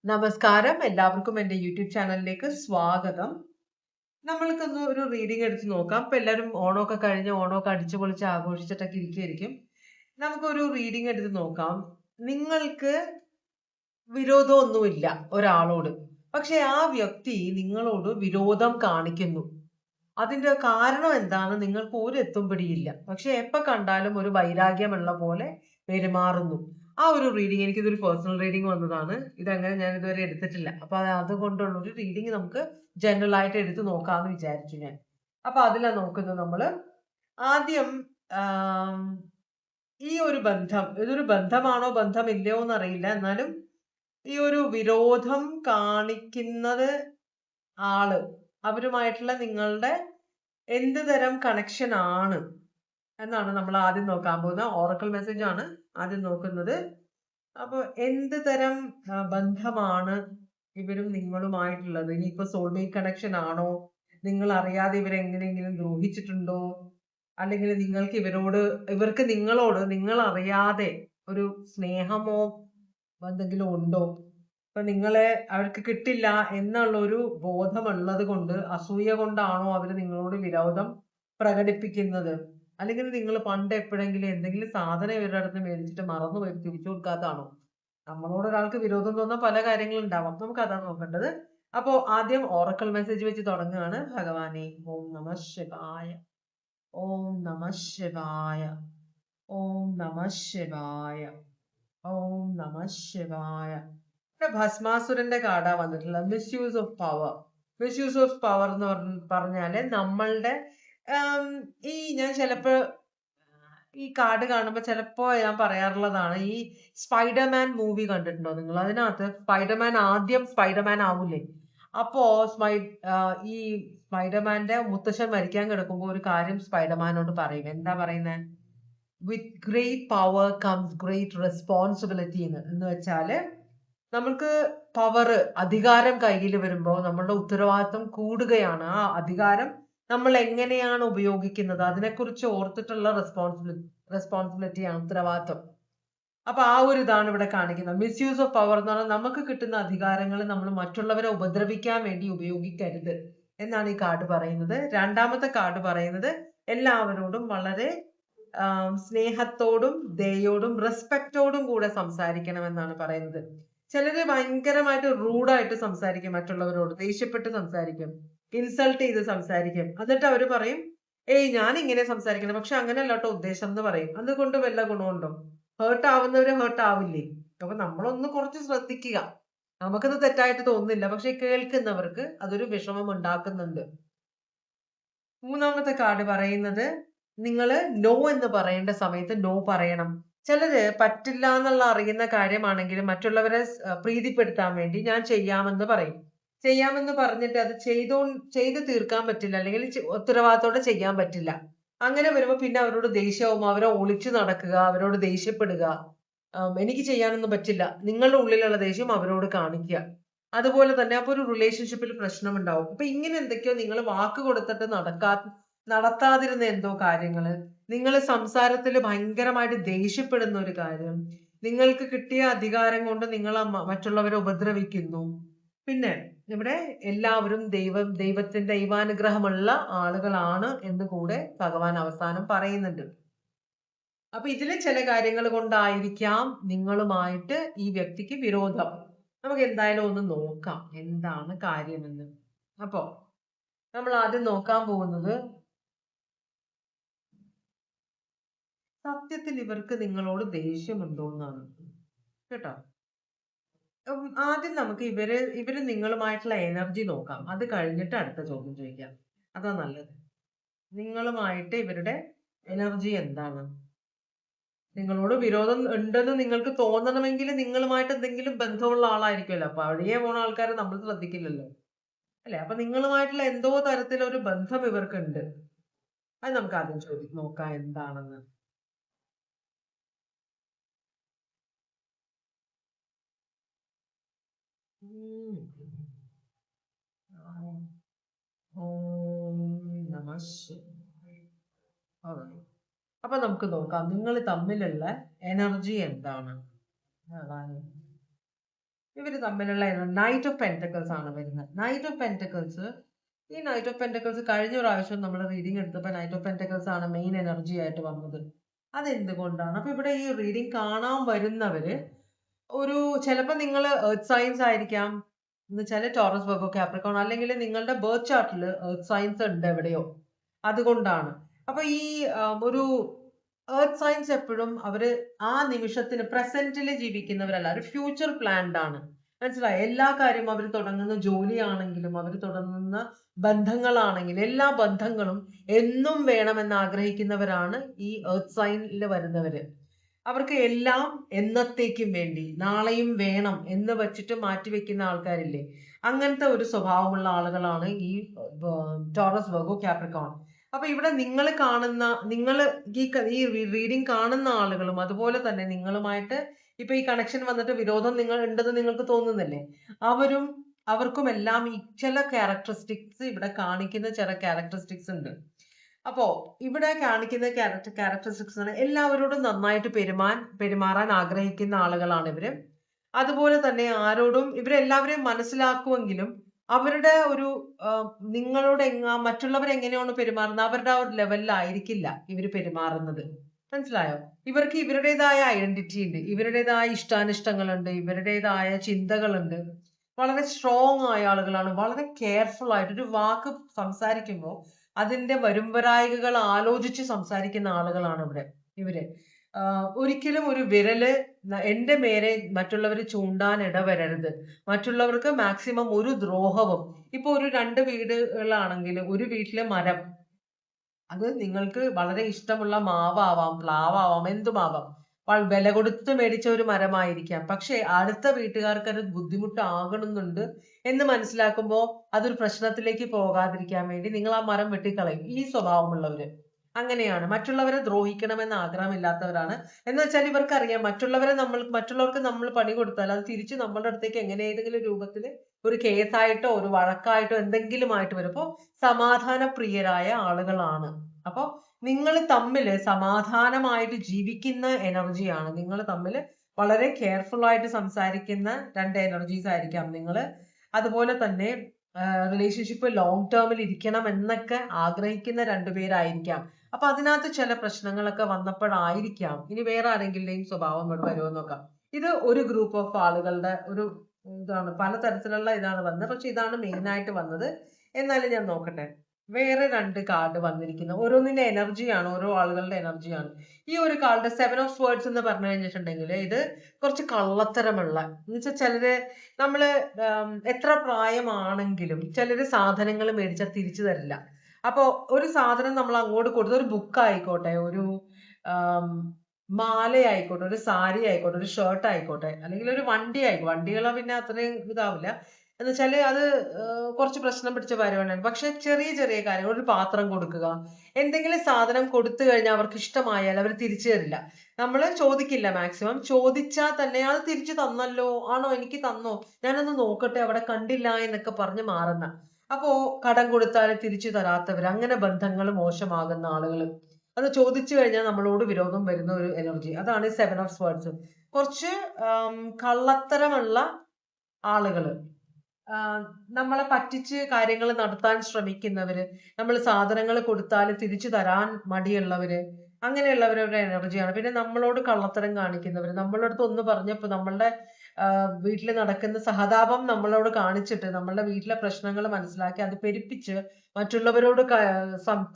നമസ്കാരം, എല്ലാവർക്കും എൻ്റെ യൂട്യൂബ് ചാനലിലേക്ക് സ്വാഗതം. നമ്മൾക്കൊന്ന് ഒരു റീഡിംഗ് എടുത്ത് നോക്കാം. ഇപ്പൊ എല്ലാവരും ഓണമൊക്കെ കഴിഞ്ഞ് ഓണമൊക്കെ അടിച്ചു പൊളിച്ച് ആഘോഷിച്ചിട്ടൊക്കെ ഇരിക്കുകയായിരിക്കും. നമുക്കൊരു റീഡിംഗ് എടുത്ത് നോക്കാം. നിങ്ങൾക്ക് വിരോധമൊന്നുമില്ല ഒരാളോട്, പക്ഷെ ആ വ്യക്തി നിങ്ങളോട് വിരോധം കാണിക്കുന്നു. അതിന്റെ കാരണം എന്താണെന്ന് നിങ്ങൾക്ക് ഒരു എത്തും പിടിയില്ല. പക്ഷെ എപ്പോ കണ്ടാലും ഒരു വൈരാഗ്യമുള്ള പോലെ പെരുമാറുന്നു. ആ ഒരു റീഡിംഗ്, എനിക്കിതൊരു പേഴ്സണൽ റീഡിംഗ് വന്നതാണ്. ഇതങ്ങനെ ഞാൻ ഇതുവരെ എടുത്തിട്ടില്ല. അപ്പൊ അതുകൊണ്ടുള്ള ഒരു റീഡിംഗ് നമുക്ക് ജനറൽ ആയിട്ട് എടുത്ത് നോക്കാമെന്ന് വിചാരിച്ചു ഞാൻ. അപ്പൊ അതിലാണ് നോക്കുന്നത് നമ്മള്. ആദ്യം ഈ ഒരു ബന്ധം, ഇതൊരു ബന്ധമാണോ ബന്ധമില്ലയോ എന്നറിയില്ല. എന്നാലും ഈ ഒരു വിരോധം കാണിക്കുന്നത് ആള് അവരുമായിട്ടുള്ള നിങ്ങളുടെ എന്ത് തരം കണക്ഷൻ ആണ് എന്നാണ് നമ്മൾ ആദ്യം നോക്കാൻ പോകുന്ന. ഓറക്കിൾ മെസ്സേജ് ആണ് ആദ്യം നോക്കുന്നത്. അപ്പൊ എന്ത് തരം ബന്ധമാണ് ഇവരും നിങ്ങളുമായിട്ടുള്ളത്? ഇനിയിപ്പോ സോൾമേറ്റ് കണക്ഷൻ ആണോ? നിങ്ങൾ അറിയാതെ ഇവരെങ്ങനെയെങ്കിലും ദ്രോഹിച്ചിട്ടുണ്ടോ? അല്ലെങ്കിൽ നിങ്ങൾക്ക് ഇവർക്ക് നിങ്ങളോട് നിങ്ങൾ അറിയാതെ ഒരു സ്നേഹമോ എന്തെങ്കിലും ഉണ്ടോ? ഇപ്പൊ നിങ്ങളെ അവർക്ക് കിട്ടില്ല എന്നുള്ള ഒരു ബോധമുള്ളത് കൊണ്ട്, അസൂയ കൊണ്ടാണോ അവര് നിങ്ങളോട് വിരോധം പ്രകടിപ്പിക്കുന്നത്? അല്ലെങ്കിൽ നിങ്ങൾ പണ്ട് എപ്പോഴെങ്കിലും എന്തെങ്കിലും സാധനം ഇവരുടെ അടുത്ത് മേടിച്ചിട്ട് മറന്നുപോയി തിരിച്ചു കൊടുക്കാത്തതാണോ? നമ്മളോട് ഒരാൾക്ക് വിരോധം തോന്നുന്ന പല കാര്യങ്ങളും ഉണ്ടാവാം. നമുക്ക് അതാണ് നോക്കേണ്ടത്. അപ്പോ ആദ്യം ഓറക്കൽ മെസ്സേജ് വെച്ച് തുടങ്ങുകയാണ്. ഭഗവാനെ, ഓം നമ ശിവായ, ഓം നമ ശിവായ, ഓം നമ ശിവായ, ഓം നമ ശിവായ. ഭസ്മാസുരന്റെ കാർഡാ വന്നിട്ടുള്ളത്. Misuse of power. Misuse of power എന്ന് പറഞ്ഞാല് നമ്മളുടെ ഞാൻ ചിലപ്പോ ഈ കാർഡ് കാണുമ്പോ ചിലപ്പോ ഞാൻ പറയാറുള്ളതാണ്, ഈ സ്പൈഡർമാൻ മൂവി കണ്ടിട്ടുണ്ടോ നിങ്ങൾ? അതിനകത്ത് ആദ്യം സ്പൈഡർമാൻ ആവൂലേ? അപ്പോ ഈ സ്പൈഡർമാന്റെ മുത്തശ്ശൻ മരിക്കാൻ കിടക്കുമ്പോ ഒരു കാര്യം സ്പൈഡർമാനോട് പറയും. എന്താ പറയുന്നത്? With great power comes great responsibility എന്ന് വെച്ചാല്, നമുക്ക് പവർ, അധികാരം കയ്യിൽ വരുമ്പോൾ നമ്മളുടെ ഉത്തരവാദിത്വം കൂടുകയാണ്. ആ അധികാരം നമ്മൾ എങ്ങനെയാണ് ഉപയോഗിക്കുന്നത് അതിനെക്കുറിച്ച് ഓർത്തിട്ടുള്ള റെസ്പോൺസിബിലിറ്റിയാണ് ഉത്തരവാദിത്വം. അപ്പൊ ആ ഒരു ഇതാണ് ഇവിടെ കാണിക്കുന്നത്. മിസ്യൂസ് ഓഫ് പവർ എന്ന് പറഞ്ഞാൽ നമുക്ക് കിട്ടുന്ന അധികാരങ്ങൾ നമ്മൾ മറ്റുള്ളവരെ ഉപദ്രവിക്കാൻ വേണ്ടി ഉപയോഗിക്കരുത് എന്നാണ് ഈ കാർഡ് പറയുന്നത്. രണ്ടാമത്തെ കാർഡ് പറയുന്നത് എല്ലാവരോടും വളരെ സ്നേഹത്തോടും ദയോടും റെസ്പെക്റ്റോടും കൂടെ സംസാരിക്കണമെന്നാണ് പറയുന്നത്. ചിലര് ഭയങ്കരമായിട്ട് റൂഡായിട്ട് സംസാരിക്കും, മറ്റുള്ളവരോട് ദേഷ്യപ്പെട്ട് സംസാരിക്കും, ഇൻസൾട്ട് ചെയ്ത് സംസാരിക്കും. എന്നിട്ട് അവര് പറയും, ഏയ് ഞാൻ ഇങ്ങനെ സംസാരിക്കണം, പക്ഷെ അങ്ങനെയല്ല കേട്ടോ ഉദ്ദേശം എന്ന് പറയും. അതുകൊണ്ട് വല്ല ഗുണമുണ്ടോ? Heart ആവുന്നവര് heart ആവില്ലേ? അപ്പൊ നമ്മളൊന്ന് കുറച്ച് ശ്രദ്ധിക്കുക. നമുക്കത് തെറ്റായിട്ട് തോന്നുന്നില്ല, പക്ഷെ കേൾക്കുന്നവർക്ക് അതൊരു വിഷമം ഉണ്ടാക്കുന്നുണ്ട്. മൂന്നാമത്തെ കാർഡ് പറയുന്നത്, നിങ്ങള് നോ എന്ന് പറയേണ്ട സമയത്ത് നോ പറയണം. ചിലര് പറ്റില്ല എന്നുള്ള അറിയുന്ന കാര്യമാണെങ്കിലും മറ്റുള്ളവരെ പ്രീതിപ്പെടുത്താൻ വേണ്ടി ഞാൻ ചെയ്യാമെന്ന് പറയും. ചെയ്യാമെന്ന് പറഞ്ഞിട്ട് അത് ചെയ്ത് തീർക്കാൻ പറ്റില്ല, അല്ലെങ്കിൽ ഉത്തരവാദിത്തോടെ ചെയ്യാൻ പറ്റില്ല. അങ്ങനെ വരുമ്പോ പിന്നെ അവരോട് ദേഷ്യവും, അവരെ ഒളിച്ചു നടക്കുക, അവരോട് ദേഷ്യപ്പെടുക. എനിക്ക് ചെയ്യാനൊന്നും പറ്റില്ല, നിങ്ങളുടെ ഉള്ളിലുള്ള ദേഷ്യം അവരോട് കാണിക്കുക. അതുപോലെ തന്നെ അപ്പൊ ഒരു റിലേഷൻഷിപ്പിൽ പ്രശ്നം ഉണ്ടാവും. അപ്പൊ ഇങ്ങനെ എന്തൊക്കെയോ നിങ്ങൾ വാക്ക് കൊടുത്തിട്ട് നടത്താതിരുന്ന എന്തോ കാര്യങ്ങള്, നിങ്ങൾ സംസാരത്തിൽ ഭയങ്കരമായിട്ട് ദേഷ്യപ്പെടുന്ന ഒരു കാര്യം, നിങ്ങൾക്ക് കിട്ടിയ അധികാരം കൊണ്ട് നിങ്ങൾ മറ്റുള്ളവരെ ഉപദ്രവിക്കുന്നു. പിന്നെ ഇവിടെ എല്ലാവരും ദൈവാനുഗ്രഹമുള്ള ആളുകളാണ് എന്ന് കൂടെ ഭഗവാൻ അവസാനം പറയുന്നുണ്ട്. അപ്പൊ ഇതിലെ ചില കാര്യങ്ങൾ കൊണ്ടായിരിക്കാം നിങ്ങളുമായിട്ട് ഈ വ്യക്തിക്ക് വിരോധം. നമുക്ക് എന്തായാലും ഒന്ന് നോക്കാം എന്താണ് കാര്യമെന്ന്. അപ്പോ നമ്മൾ ആദ്യം നോക്കാൻ പോകുന്നത്, സത്യത്തിൽ ഇവർക്ക് നിങ്ങളോട് ദേഷ്യമുണ്ടോ എന്നാണ് കേട്ടോ. ആദ്യം നമുക്ക് ഇവര് നിങ്ങളുമായിട്ടുള്ള എനർജി നോക്കാം. അത് കഴിഞ്ഞിട്ട് അടുത്ത ചോദ്യം ചോദിക്കാം. അതാ നല്ലത്. നിങ്ങളുമായിട്ട് ഇവരുടെ എനർജി എന്താണ്? നിങ്ങളോട് വിരോധം ഉണ്ടെന്ന് നിങ്ങൾക്ക് തോന്നണമെങ്കിൽ നിങ്ങളുമായിട്ട് എന്തെങ്കിലും ബന്ധമുള്ള ആളായിരിക്കുമല്ലോ. അപ്പൊ വഴിയെ പോണ ആൾക്കാരെ നമ്മൾ ശ്രദ്ധിക്കില്ലല്ലോ, അല്ലെ? അപ്പൊ നിങ്ങളുമായിട്ടുള്ള എന്തോ തരത്തിലൊരു ബന്ധം ഇവർക്കുണ്ട്. അത് നമുക്ക് ആദ്യം നോക്കാം എന്താണെന്ന്. അപ്പൊ നമുക്ക് നോക്കാം നിങ്ങൾ തമ്മിലുള്ള എനർജി എന്താണ്. ഇവര് തമ്മിലുള്ള നൈറ്റ് ഓഫ് പെന്റക്കിൾസ് ആണ് വരുന്നത്. നൈറ്റ് ഓഫ് പെന്റക്കിൾസ്, ഈ നൈറ്റ് ഓഫ് പെന്റക്കിൾസ് കഴിഞ്ഞ പ്രാവശ്യം നമ്മൾ റീഡിംഗ് എടുത്തപ്പോൾ നൈറ്റ് ഓഫ് പെന്റക്കിൾസ് ആണ് മെയിൻ എനർജി ആയിട്ട് വന്നത്. അതെന്തുകൊണ്ടാണ്? അപ്പൊ ഇവിടെ ഈ റീഡിംഗ് കാണാൻ വരുന്നവര് ഒരു ചിലപ്പോൾ നിങ്ങൾ എർത്ത് സയൻസ് ആയിരിക്കാം, എന്ന് വെച്ചാൽ ടോറസ്, വെർഗോ, കാപ്രിക്കോൺ, അല്ലെങ്കിൽ നിങ്ങളുടെ ബർത്ത് ചാർട്ടിൽ എർത്ത് സയൻസ് ഉണ്ട് എവിടെയോ, അതുകൊണ്ടാണ്. അപ്പൊ ഈ ഒരു എർത്ത് സയൻസ് എപ്പോഴും അവര് ആ നിമിഷത്തിന് പ്രസന്റിൽ ജീവിക്കുന്നവരല്ല, ഒരു ഫ്യൂച്ചർ പ്ലാൻഡ് ആണ്. മനസ്സിലായി? എല്ലാ കാര്യവും അവർ തുടങ്ങുന്ന ജോലിയാണെങ്കിലും അവർ തുടങ്ങുന്ന ബന്ധങ്ങളാണെങ്കിലും എല്ലാ ബന്ധങ്ങളും എന്നും വേണമെന്ന് ആഗ്രഹിക്കുന്നവരാണ് ഈ എർത്ത് സൈനിൽ വരുന്നവര്. അവർക്ക് എല്ലാം എന്നത്തേക്കും വേണ്ടി നാളെയും വേണം എന്ന് വെച്ചിട്ട് മാറ്റിവെക്കുന്ന ആൾക്കാരില്ലേ, അങ്ങനത്തെ ഒരു സ്വഭാവമുള്ള ആളുകളാണ് ഈ ടോറസ്, വെർഗോ, കാപ്രിക്കോൺ. അപ്പൊ ഇവിടെ നിങ്ങൾ കാണുന്ന, നിങ്ങൾ ഈ റീഡിംഗ് കാണുന്ന ആളുകളും അതുപോലെ തന്നെ നിങ്ങളുമായിട്ട് ഇപ്പൊ ഈ കണക്ഷൻ വന്നിട്ട് വിരോധം നിങ്ങൾ ഉണ്ടെന്ന് നിങ്ങൾക്ക് തോന്നുന്നില്ലേ, അവർക്കും എല്ലാം ഈ ചില ക്യാരക്ടറിസ്റ്റിക്സ് ഇവിടെ കാണിക്കുന്ന ചില ക്യാരക്ടറിസ്റ്റിക്സ് ഉണ്ട്. അപ്പോ ഇവിടെ കാണിക്കുന്ന ക്യാരക്ടറിസ്റ്റിക്സ് ആണ് എല്ലാവരോടും നന്നായിട്ട് പെരുമാറാൻ ആഗ്രഹിക്കുന്ന ആളുകളാണ് ഇവര്. അതുപോലെ തന്നെ ആരോടും ഇവരെല്ലാവരെയും മനസ്സിലാക്കുമെങ്കിലും അവരുടെ ഒരു നിങ്ങളോട് മറ്റുള്ളവരെങ്ങനെയാണ് പെരുമാറുന്നത് അവരുടെ ആ ഒരു ലെവലിലായിരിക്കില്ല ഇവർ പെരുമാറുന്നത്. മനസ്സിലായോ? ഇവർക്ക് ഇവരുടേതായ ഐഡന്റിറ്റി ഉണ്ട്, ഇവരുടേതായ ഇഷ്ടാനിഷ്ടങ്ങളുണ്ട്, ഇവരുടേതായ ചിന്തകളുണ്ട്. വളരെ സ്ട്രോങ് ആയ ആളുകളാണ്, വളരെ കെയർഫുൾ ആയിട്ട് ഒരു വാക്ക് സംസാരിക്കുമ്പോൾ അതിന്റെ വരുംവരായികകൾ ആലോചിച്ച് സംസാരിക്കുന്ന ആളുകളാണ് ഇവര്. ഒരിക്കലും ഒരു വിരല് എന്റെ മേലെ മറ്റുള്ളവർ ചൂണ്ടാൻ ഇടവരരുത്, മറ്റുള്ളവർക്ക് മാക്സിമം ഒരു ദ്രോഹവും. ഇപ്പൊ ഒരു 2 വീടുകളാണെങ്കിൽ ഒരു വീട്ടിലെ മരം, അത് നിങ്ങൾക്ക് വളരെ ഇഷ്ടമുള്ള മാവാവാം, പ്ലാവാവാം, എന്തുമാവാം, വില കൊടുത്ത് മേടിച്ച ഒരു മരമായിരിക്കാം. പക്ഷെ അടുത്ത വീട്ടുകാർക്ക് അത് ബുദ്ധിമുട്ടാകണമെന്നുണ്ട് എന്ന് മനസ്സിലാക്കുമ്പോൾ അതൊരു പ്രശ്നത്തിലേക്ക് പോകാതിരിക്കാൻ വേണ്ടി നിങ്ങൾ ആ മരം വെട്ടിക്കളയും. ഈ സ്വഭാവമുള്ളവര് അങ്ങനെയാണ്, മറ്റുള്ളവരെ ദ്രോഹിക്കണമെന്ന് ആഗ്രഹമില്ലാത്തവരാണ്. എന്ന് വെച്ചാൽ ഇവർക്കറിയാം മറ്റുള്ളവർക്ക് നമ്മൾ പണി കൊടുത്താൽ അത് തിരിച്ച് നമ്മളുടെ അടുത്തേക്ക് എങ്ങനെ ഏതെങ്കിലും രൂപത്തിൽ ഒരു കേസായിട്ടോ ഒരു വഴക്കായിട്ടോ എന്തെങ്കിലും ആയിട്ട് വരും. അപ്പോൾ സമാധാന പ്രിയരായ ആളുകളാണ്. അപ്പൊ നിങ്ങൾ തമ്മിൽ സമാധാനമായിട്ട് ജീവിക്കുന്ന എനർജിയാണ്, നിങ്ങൾ തമ്മിൽ വളരെ കെയർഫുൾ ആയിട്ട് സംസാരിക്കുന്ന 2 എനർജീസ് ആയിരിക്കാം നിങ്ങൾ. അതുപോലെ തന്നെ റിലേഷൻഷിപ്പ് ലോങ് ടേമിൽ ഇരിക്കണം എന്നൊക്കെ ആഗ്രഹിക്കുന്ന 2 പേരായിരിക്കാം. അപ്പൊ അതിനകത്ത് ചില പ്രശ്നങ്ങളൊക്കെ വന്നപ്പോഴായിരിക്കാം. ഇനി വേറെ ആരെങ്കിലും സ്വഭാവം വരുമോ നോക്കാം. ഇത് ഒരു ഗ്രൂപ്പ് ഓഫ് ആളുകളുടെ ഒരു ഇതാണ്, പലതരത്തിലുള്ള ഇതാണ് വന്നത്, പക്ഷെ ഇതാണ് മെയിൻ ആയിട്ട് വന്നത്. എന്നാലും ഞാൻ നോക്കട്ടെ. വേറെ 2 കാർഡ് വന്നിരിക്കുന്നത് ഓരോന്നിന്റെ എനർജിയാണ്, ഓരോ ആളുകളുടെ എനർജിയാണ്. ഈ ഒരു കാർഡ് 7 ഓഫ് സ്വേർഡ്സ് എന്ന് പറഞ്ഞു കഴിഞ്ഞിട്ടുണ്ടെങ്കിൽ ഇത് കുറച്ച് കള്ളത്തരമുള്ള, എന്ന് വെച്ചാൽ ചിലര് നമ്മള് എത്ര പ്രായമാണെങ്കിലും ചിലര് സാധനങ്ങൾ മേടിച്ചാൽ തിരിച്ചു തരില്ല. അപ്പൊ ഒരു സാധനം നമ്മൾ അങ്ങോട്ട് കൊടുത്ത, ഒരു ബുക്ക് ആയിക്കോട്ടെ, ഒരു മാല ആയിക്കോട്ടെ, ഒരു സാരി ആയിക്കോട്ടെ, ഒരു ഷർട്ട് ആയിക്കോട്ടെ, അല്ലെങ്കിൽ ഒരു വണ്ടി ആയിക്കോട്ടെ, വണ്ടികളെ പിന്നെ അത്രയും ഇതാവില്ല, എന്ന് വെച്ചാല് അത് കുറച്ച് പ്രശ്നം പിടിച്ച കാര്യമാണ്. പക്ഷെ ചെറിയ ചെറിയ കാര്യങ്ങൾ, ഒരു പാത്രം കൊടുക്കുക, എന്തെങ്കിലും സാധനം കൊടുത്തു കഴിഞ്ഞാൽ അവർക്ക് ഇഷ്ടമായാൽ അവർ തിരിച്ചു തരില്ല. നമ്മൾ ചോദിക്കില്ല, മാക്സിമം ചോദിച്ചാൽ തന്നെ അത് തിരിച്ചു തന്നല്ലോ, ആണോ, എനിക്ക് തന്നോ, ഞാനൊന്ന് നോക്കട്ടെ, അവിടെ കണ്ടില്ല എന്നൊക്കെ പറഞ്ഞ് മാറുന്ന. അപ്പോ കടം കൊടുത്താൽ തിരിച്ചു തരാത്തവർ, അങ്ങനെ ബന്ധങ്ങൾ മോശമാകുന്ന ആളുകൾ, അത് ചോദിച്ചു കഴിഞ്ഞാൽ നമ്മളോട് വിരോധം വരുന്ന ഒരു എനർജി, അതാണ് 7 ഓഫ് സ്വേർഡ്സ്. കുറച്ച് കള്ളത്തരമുള്ള ആളുകള്, നമ്മളെ പറ്റിച്ച് കാര്യങ്ങൾ നടത്താൻ ശ്രമിക്കുന്നവര്, നമ്മൾ സാധനങ്ങൾ കൊടുത്താൽ തിരിച്ചു തരാൻ മടിയുള്ളവര്, അങ്ങനെയുള്ളവരുടെ എനർജിയാണ്. പിന്നെ നമ്മളോട് കള്ളത്തരം കാണിക്കുന്നവര്, നമ്മളുടെ അടുത്ത് ഒന്ന് പറഞ്ഞപ്പോ നമ്മളുടെ വീട്ടിൽ നടക്കുന്ന സഹതാപം നമ്മളോട് കാണിച്ചിട്ട് നമ്മളുടെ വീട്ടിലെ പ്രശ്നങ്ങൾ മനസ്സിലാക്കി അത് പെരുപ്പിച്ച് മറ്റുള്ളവരോട്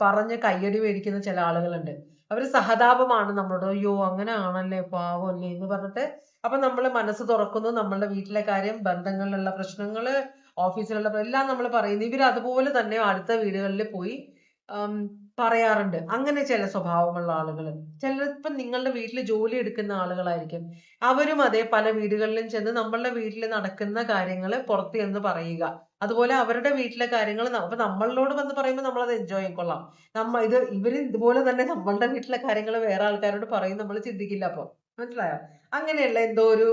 പറഞ്ഞ് കയ്യടി മേടിക്കുന്ന ചില ആളുകളുണ്ട്. അവര് സഹതാപമാണ് നമ്മളോട്, അയ്യോ അങ്ങനെ ആണല്ലേ, പാവല്ലേ എന്ന് പറഞ്ഞിട്ട്. അപ്പൊ നമ്മൾ മനസ്സ് തുറക്കുന്നു, നമ്മളുടെ വീട്ടിലെ കാര്യം, ബന്ധങ്ങളിലുള്ള പ്രശ്നങ്ങള്, ഓഫീസിലുള്ള എല്ലാം നമ്മൾ പറയുന്നു. ഇവർ അതുപോലെ തന്നെ അടുത്ത വീടുകളിൽ പോയി പറയാറുണ്ട്. അങ്ങനെ ചില സ്വഭാവമുള്ള ആളുകൾ. ചിലപ്പം നിങ്ങളുടെ വീട്ടിൽ ജോലി എടുക്കുന്ന ആളുകളായിരിക്കും, അവരും അതേ പല വീടുകളിലും ചെന്ന് നമ്മളുടെ വീട്ടിൽ നടക്കുന്ന കാര്യങ്ങൾ പുറത്ത് ചെന്ന് പറയുക. അതുപോലെ അവരുടെ വീട്ടിലെ കാര്യങ്ങൾ അപ്പൊ നമ്മളോട് വന്ന് പറയുമ്പോൾ നമ്മൾ അത് എൻജോയ് ചെയ്യിക്കൊള്ളാം. ഇവര് ഇതുപോലെ തന്നെ നമ്മളുടെ വീട്ടിലെ കാര്യങ്ങൾ വേറെ ആൾക്കാരോട് പറയും, നമ്മൾ ചിന്തിക്കില്ല. അപ്പൊ മനസ്സിലായോ? അങ്ങനെയുള്ള എന്തോ ഒരു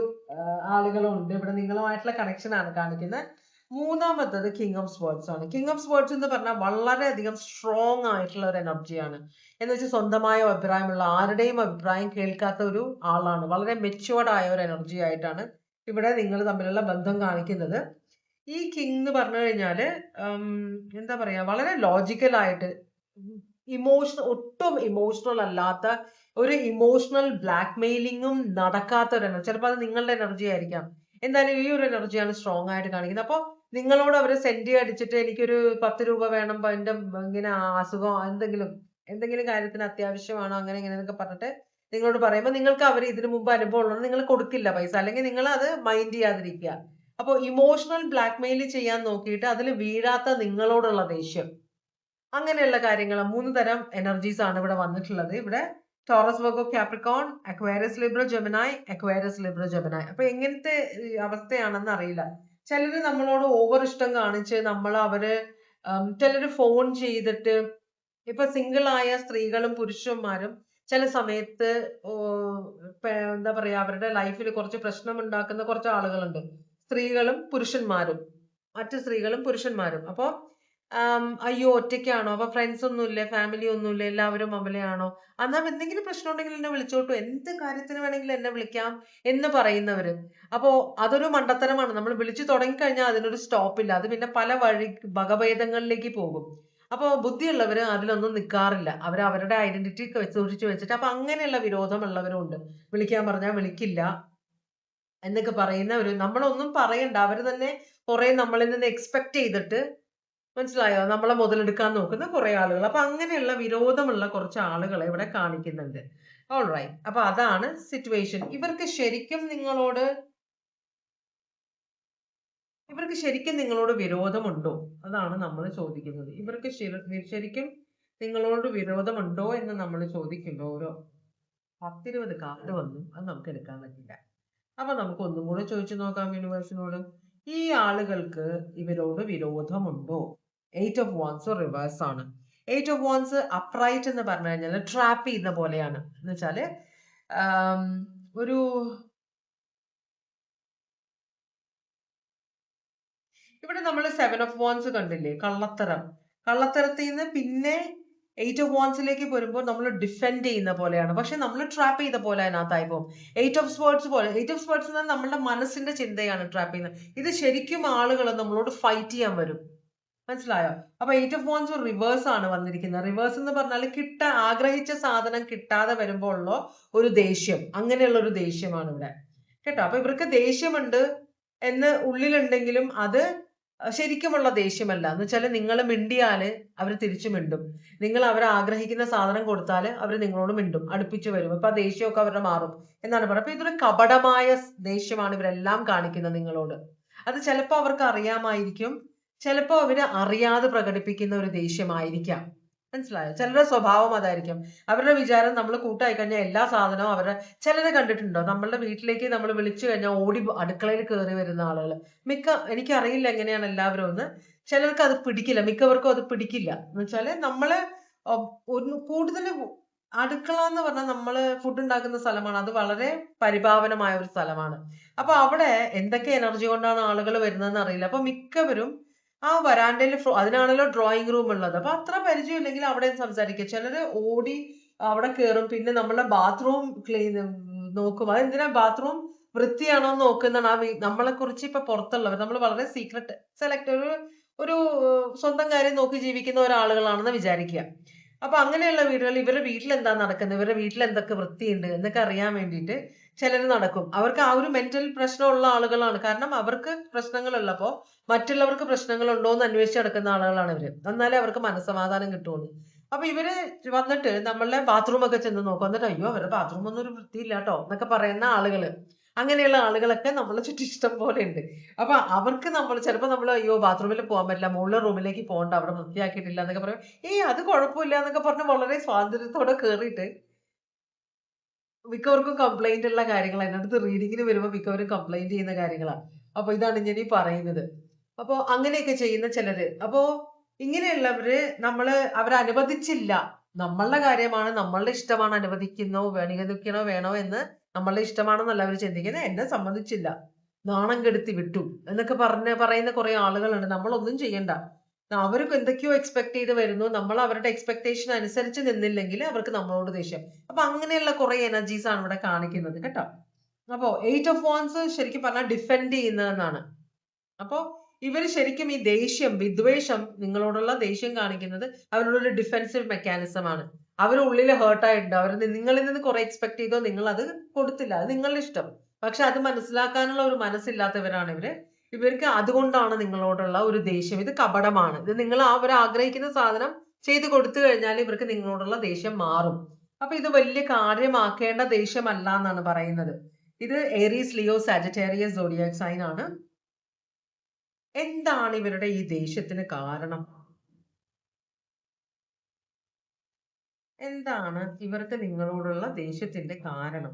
ആളുകളുണ്ട് ഇവിടെ, നിങ്ങളുമായിട്ടുള്ള കണക്ഷൻ ആണ് കാണിക്കുന്നത്. മൂന്നാമത്തത് കിങ് ഓഫ് സ്വേർഡ്സ് ആണ്. കിങ് ഓഫ് സ്വേർഡ്സ് എന്ന് പറഞ്ഞാൽ വളരെയധികം സ്ട്രോങ് ആയിട്ടുള്ള ഒരു എനർജിയാണ്. എന്ന് വെച്ചാൽ സ്വന്തമായ അഭിപ്രായമുള്ള, ആരുടെയും അഭിപ്രായം കേൾക്കാത്ത ഒരു ആളാണ്. വളരെ മെച്ചുവേർഡ് ആയ ഒരു എനർജി ആയിട്ടാണ് ഇവിടെ നിങ്ങൾ തമ്മിലുള്ള ബന്ധം കാണിക്കുന്നത്. ഈ കിങ് എന്ന് പറഞ്ഞു കഴിഞ്ഞാല് എന്താ പറയാ, വളരെ ലോജിക്കലായിട്ട് ഒട്ടും ഇമോഷണൽ അല്ലാത്ത ഒരു ഇമോഷണൽ ബ്ലാക്ക് മെയിലിങ്ങും നടക്കാത്ത ഒരു എനർജി. ചിലപ്പോൾ അത് നിങ്ങളുടെ എനർജി ആയിരിക്കാം. എന്തായാലും ഈ ഒരു എനർജിയാണ് സ്ട്രോങ് ആയിട്ട് കാണിക്കുന്നത്. അപ്പോൾ നിങ്ങളോട് അവര് സെന്റി അടിച്ചിട്ട് എനിക്കൊരു 10 രൂപ വേണം, എന്റെ ഇങ്ങനെ അസുഖം എന്തെങ്കിലും കാര്യത്തിന് അത്യാവശ്യമാണോ അങ്ങനെ ഇങ്ങനെ എന്നൊക്കെ പറഞ്ഞിട്ട് നിങ്ങളോട് പറയുമ്പോൾ നിങ്ങൾക്ക് അവർ ഇതിനു മുമ്പ് അനുഭവം ഉള്ളത് നിങ്ങൾ കൊടുക്കില്ല പൈസ, അല്ലെങ്കിൽ നിങ്ങൾ അത് മൈൻഡ് ചെയ്യാതിരിക്കുക. അപ്പോൾ ഇമോഷണൽ ബ്ലാക്ക് മെയിൽ ചെയ്യാൻ നോക്കിയിട്ട് അതിൽ വീഴാത്ത നിങ്ങളോടുള്ള ദേഷ്യം, അങ്ങനെയുള്ള കാര്യങ്ങൾ 3 തരം എനർജീസ് ആണ് ഇവിടെ വന്നിട്ടുള്ളത്. ഇവിടെ Taurus, Virgo, Capricorn, Aquarius, Libra, Gemini, Aquarius, Libra, Gemini. അപ്പൊ എങ്ങനത്തെ അവസ്ഥയാണെന്ന് അറിയില്ല. ചിലര് നമ്മളോട് ഓവർ ഇഷ്ടം കാണിച്ച് ചിലര് ഫോൺ ചെയ്തിട്ട്, ഇപ്പൊ സിംഗിൾ ആയ സ്ത്രീകളും പുരുഷന്മാരും ചില സമയത്ത് എന്താ പറയാ, അവരുടെ ലൈഫിൽ കുറച്ച് പ്രശ്നം ഉണ്ടാക്കുന്ന കുറച്ച് ആളുകളുണ്ട്. സ്ത്രീകളും പുരുഷന്മാരും, മറ്റു സ്ത്രീകളും പുരുഷന്മാരും. അപ്പൊ അയ്യോ ഒറ്റയ്ക്കാണോ, അപ്പൊ ഫ്രണ്ട്സ് ഒന്നുമില്ലേ, ഫാമിലി ഒന്നുമില്ലേ, എല്ലാവരും അമലയാണോ, എന്നാൽ എന്തെങ്കിലും പ്രശ്നം ഉണ്ടെങ്കിൽ എന്നെ വിളിച്ചോട്ടു, എന്ത് കാര്യത്തിന് വേണമെങ്കിലും എന്നെ വിളിക്കാം എന്ന് പറയുന്നവര്. അപ്പോ അതൊരു മണ്ടത്തരമാണ്. നമ്മൾ വിളിച്ചു തുടങ്ങിക്കഴിഞ്ഞാൽ അതിനൊരു സ്റ്റോപ്പ് ഇല്ല. അത് പിന്നെ പല വകഭേദങ്ങളിലേക്ക് പോകും. അപ്പൊ ബുദ്ധിയുള്ളവര് അതിലൊന്നും നിൽക്കാറില്ല. അവരുടെ ഐഡന്റിറ്റി സൂക്ഷിച്ചു വെച്ചിട്ട്, അപ്പൊ അങ്ങനെയുള്ള വിരോധമുള്ളവരും ഉണ്ട്. വിളിക്കാൻ പറഞ്ഞാൽ വിളിക്കില്ല എന്നൊക്കെ പറയുന്നവര്. നമ്മളൊന്നും പറയണ്ട, അവര് തന്നെ കുറെ നമ്മളിൽ നിന്ന് എക്സ്പെക്ട് ചെയ്തിട്ട്, മനസ്സിലായോ, നമ്മളെ മുതലെടുക്കാൻ നോക്കുന്ന കുറെ ആളുകൾ. അപ്പൊ അങ്ങനെയുള്ള വിരോധമുള്ള കുറച്ച് ആളുകളെ ഇവിടെ കാണിക്കുന്നുണ്ട്. ഓൾറൈറ്റ്, അപ്പൊ അതാണ് സിറ്റുവേഷൻ. ഇവർക്ക് ശരിക്കും നിങ്ങളോട് വിരോധമുണ്ടോ? അതാണ് നമ്മൾ ചോദിക്കുന്നത്. ഇവർക്ക് ശരിക്കും നിങ്ങളോട് വിരോധമുണ്ടോ എന്ന് നമ്മൾ ചോദിക്കുമ്പോൾ ഓരോ 10-20 കാർഡ് വന്നു. അത് നമുക്ക് എടുക്കാൻ പറ്റില്ല. അപ്പൊ നമുക്ക് ഒന്നും കൂടെ ചോദിച്ചു നോക്കാം യൂണിവേഴ്സിനോട്. ഈ ആളുകൾക്ക് ഇവരോട് വിരോധമുണ്ടോ? 8 of Wands റിവേഴ്സ് ആണ്. 8 of Wands അപ്രൈറ്റ് എന്ന് പറഞ്ഞു കഴിഞ്ഞാൽ ട്രാപ്പ് ചെയ്യുന്ന പോലെയാണ്. എന്ന് വെച്ചാല് ഇവിടെ നമ്മൾ 7 of Wands കണ്ടില്ലേ, കള്ളത്തരത്തിൽ നിന്ന് പിന്നെ 8 of Wandsലേക്ക് വരുമ്പോൾ നമ്മൾ ഡിഫെൻഡ് ചെയ്യുന്ന പോലെയാണ്. പക്ഷെ നമ്മൾ ട്രാപ്പ് ചെയ്ത പോലെ അതിനകത്തായി പോകും. 8 of Swords പോലെ. 8 of Swords എന്നാൽ നമ്മുടെ മനസ്സിന്റെ ചിന്തയാണ് ട്രാപ്പ് ചെയ്യുന്നത്. ഇത് ശരിക്കും ആളുകൾ നമ്മളോട് ഫൈറ്റ് ചെയ്യാൻ വരും. മനസ്സിലായോ? അപ്പൊ 8 of Wands റിവേഴ്സ് ആണ് വന്നിരിക്കുന്നത്. റിവേഴ്സ് എന്ന് പറഞ്ഞാൽ ആഗ്രഹിച്ച സാധനം കിട്ടാതെ വരുമ്പോൾ ഉള്ള ഒരു ദേഷ്യം, അങ്ങനെയുള്ള ഒരു ദേഷ്യമാണ് ഇവിടെ കേട്ടോ. അപ്പൊ ഇവർക്ക് ദേഷ്യമുണ്ട് എന്ന് ഉള്ളിലുണ്ടെങ്കിലും അത് ശരിക്കുമുള്ള ദേഷ്യമല്ല. എന്ന് വെച്ചാല് നിങ്ങൾ മിണ്ടിയാല് അവർ തിരിച്ചു മിണ്ടും. നിങ്ങൾ അവർ ആഗ്രഹിക്കുന്ന സാധനം കൊടുത്താല് അവർ നിങ്ങളോട് മിണ്ടും, അടുപ്പിച്ചു വരും. അപ്പൊ ആ ദേഷ്യമൊക്കെ അവരുടെ മാറും എന്നാണ് പറയുന്നത്. അപ്പൊ ഇതൊരു കപടമായ ദേഷ്യമാണ് ഇവരെല്ലാം കാണിക്കുന്നത് നിങ്ങളോട്. അത് ചിലപ്പോ അവർക്ക് അറിയാമായിരിക്കും, ചിലപ്പോ അവര് അറിയാതെ പ്രകടിപ്പിക്കുന്ന ഒരു ദേഷ്യമായിരിക്കാം. മനസ്സിലായോ? ചിലരുടെ സ്വഭാവം അതായിരിക്കും. അവരുടെ വിചാരം നമ്മൾ കൂട്ടായി കഴിഞ്ഞാൽ എല്ലാ സാധനവും ചിലരെ കണ്ടിട്ടുണ്ടോ, നമ്മളുടെ വീട്ടിലേക്ക് നമ്മൾ വിളിച്ചു കഴിഞ്ഞാൽ ഓടി അടുക്കളയിൽ കയറി വരുന്ന ആളുകൾ. എനിക്കറിയില്ല എങ്ങനെയാണ് എല്ലാവരും ഒന്ന്. ചിലർക്ക് അത് പിടിക്കില്ല, മിക്കവർക്കും അത് പിടിക്കില്ല. എന്ന് വെച്ചാല് നമ്മള് കൂടുതൽ അടുക്കള എന്ന് പറഞ്ഞാൽ നമ്മള് ഫുഡ് ഉണ്ടാക്കുന്ന സ്ഥലമാണ്. അത് വളരെ പരിപാവനമായ ഒരു സ്ഥലമാണ്. അപ്പൊ അവിടെ എന്തൊക്കെ എനർജി കൊണ്ടാണ് ആളുകൾ വരുന്നതെന്ന് അറിയില്ല. അപ്പൊ മിക്കവരും ആ വരാന്തയിൽ, അതിനാണല്ലോ ഡ്രോയിങ് റൂം ഉള്ളത്. അപ്പൊ അത്ര പരിചയം ഇല്ലെങ്കിൽ അവിടെ സംസാരിക്കുക. ചിലര് ഓടി അവിടെ കയറും. പിന്നെ നമ്മളെ ബാത്റൂം നോക്കും. അതെന്തിനാ ബാത്റൂം വൃത്തിയാണോ എന്ന് നോക്കുന്നതാണ്. നമ്മളെ കുറിച്ച് ഇപ്പൊ പുറത്തുള്ളവർ, നമ്മൾ വളരെ സീക്രട്ട് സെലക്ട്, ഒരു സ്വന്തം കാര്യം നോക്കി ജീവിക്കുന്ന ഒരാളുകളാണെന്ന് വിചാരിക്കുക. അപ്പൊ അങ്ങനെയുള്ള ഇവരുടെ വീട്ടിൽ എന്താ നടക്കുന്നത്, ഇവരുടെ വീട്ടിൽ എന്തൊക്കെ വൃത്തിയുണ്ട് എന്നൊക്കെ അറിയാൻ വേണ്ടിയിട്ട് ചിലർ നടക്കും. അവർക്ക് ആ ഒരു മെന്റൽ പ്രശ്നമുള്ള ആളുകളാണ്. കാരണം അവർക്ക് പ്രശ്നങ്ങളുള്ളപ്പോ മറ്റുള്ളവർക്ക് പ്രശ്നങ്ങൾ ഉണ്ടോ എന്ന് അന്വേഷിച്ച് നടക്കുന്ന ആളുകളാണ് ഇവര്. എന്നാലേ അവർക്ക് മനസ്സമാധാനം കിട്ടുള്ളൂ. അപ്പൊ ഇവര് വന്നിട്ട് നമ്മളുടെ ബാത്റൂം ഒക്കെ ചെന്ന് നോക്കും. എന്നിട്ട് അയ്യോ അവരുടെ ബാത്റൂം ഒന്നും ഒരു വൃത്തിയില്ല കേട്ടോ എന്നൊക്കെ പറയുന്ന ആളുകള്, അങ്ങനെയുള്ള ആളുകളൊക്കെ നമ്മളെ ചുറ്റി ഇഷ്ടം പോലെ ഉണ്ട്. അപ്പൊ അവർക്ക് ചിലപ്പോ നമ്മൾ അയ്യോ ബാത്റൂമിൽ പോകാൻ പറ്റില്ല, മുകളിലെ റൂമിലേക്ക് പോകണ്ട, അവിടെ വൃത്തിയാക്കിയിട്ടില്ല എന്നൊക്കെ പറയും. അത് കുഴപ്പമില്ല എന്നൊക്കെ പറഞ്ഞ് വളരെ സ്വാതന്ത്ര്യത്തോടെ കേറിയിട്ട് മിക്കവർക്കും കംപ്ലൈന്റ് ഉള്ള കാര്യങ്ങൾ എൻ്റെ അടുത്ത് റീഡിങ്ങിന് വരുമ്പോൾ മിക്കവരും കംപ്ലൈന്റ് ചെയ്യുന്ന കാര്യങ്ങളാണ്. അപ്പൊ ഇതാണ് ഞാൻ ഈ പറയുന്നത്. അപ്പൊ അങ്ങനെയൊക്കെ ചെയ്യുന്ന ചിലര്. അപ്പോ ഇങ്ങനെയുള്ളവര് അവരനുവദിച്ചില്ല, നമ്മളുടെ കാര്യമാണ്, നമ്മളുടെ ഇഷ്ടമാണ്, അനുവദിക്കണോ വേണോ എന്ന് നമ്മളുടെ ഇഷ്ടമാണെന്നല്ല അവർ ചിന്തിക്കുന്നത്. എന്നെ സംബന്ധിച്ചില്ല, നാണം കെടുത്തി വിട്ടു എന്നൊക്കെ പറയുന്ന കുറെ ആളുകളുണ്ട്. നമ്മളൊന്നും ചെയ്യണ്ട, അവർക്ക് എന്തൊക്കെയോ എക്സ്പെക്ട് ചെയ്ത് വരുന്നു, നമ്മൾ അവരുടെ എക്സ്പെക്ടേഷൻ അനുസരിച്ച് നിന്നില്ലെങ്കിൽ അവർക്ക് നമ്മളോട് ദേഷ്യം. അപ്പൊ അങ്ങനെയുള്ള കുറെ എനർജീസ് ആണ് ഇവിടെ കാണിക്കുന്നത് കേട്ടോ. അപ്പോ 8 ഓഫ് വാൻസ് ശരിക്കും പറഞ്ഞാൽ ഡിഫെൻഡ് ചെയ്യുന്നതെന്നാണ്. അപ്പോ ഇവര് ശരിക്കും ഈ ദേഷ്യം, വിദ്വേഷം, നിങ്ങളോടുള്ള ദേഷ്യം കാണിക്കുന്നത് അവരോടൊരു ഡിഫെൻസീവ് മെക്കാനിസം ആണ്. അവർ ഉള്ളിൽ ഹേർട്ടായിട്ടുണ്ട്. അവർ നിങ്ങളിൽ നിന്ന് കുറെ എക്സ്പെക്ട് ചെയ്തോ, നിങ്ങൾ അത് കൊടുത്തില്ല. അത് നിങ്ങളുടെ ഇഷ്ടം. പക്ഷെ അത് മനസ്സിലാക്കാനുള്ള ഒരു മനസ്സില്ലാത്തവരാണ് ഇവര്. ഇവർക്ക് അതുകൊണ്ടാണ് നിങ്ങളോടുള്ള ഒരു ദേഷ്യം. ഇത് കപടമാണ്. ഇത് നിങ്ങൾ അവർ ആഗ്രഹിക്കുന്ന സാധനം ചെയ്ത് കൊടുത്തു കഴിഞ്ഞാൽ ഇവർക്ക് നിങ്ങളോടുള്ള ദേഷ്യം മാറും. അപ്പൊ ഇത് വലിയ കാര്യമാക്കേണ്ട ദേഷ്യമല്ല എന്നാണ് പറയുന്നത്. ഇത് Aries, Leo, Sagittarius zodiac sign ആണ്. എന്താണ് ഇവരുടെ ഈ ദേഷ്യത്തിന് കാരണം? എന്താണ് ഇവർക്ക് നിങ്ങളോടുള്ള ദേഷ്യത്തിന്റെ കാരണം?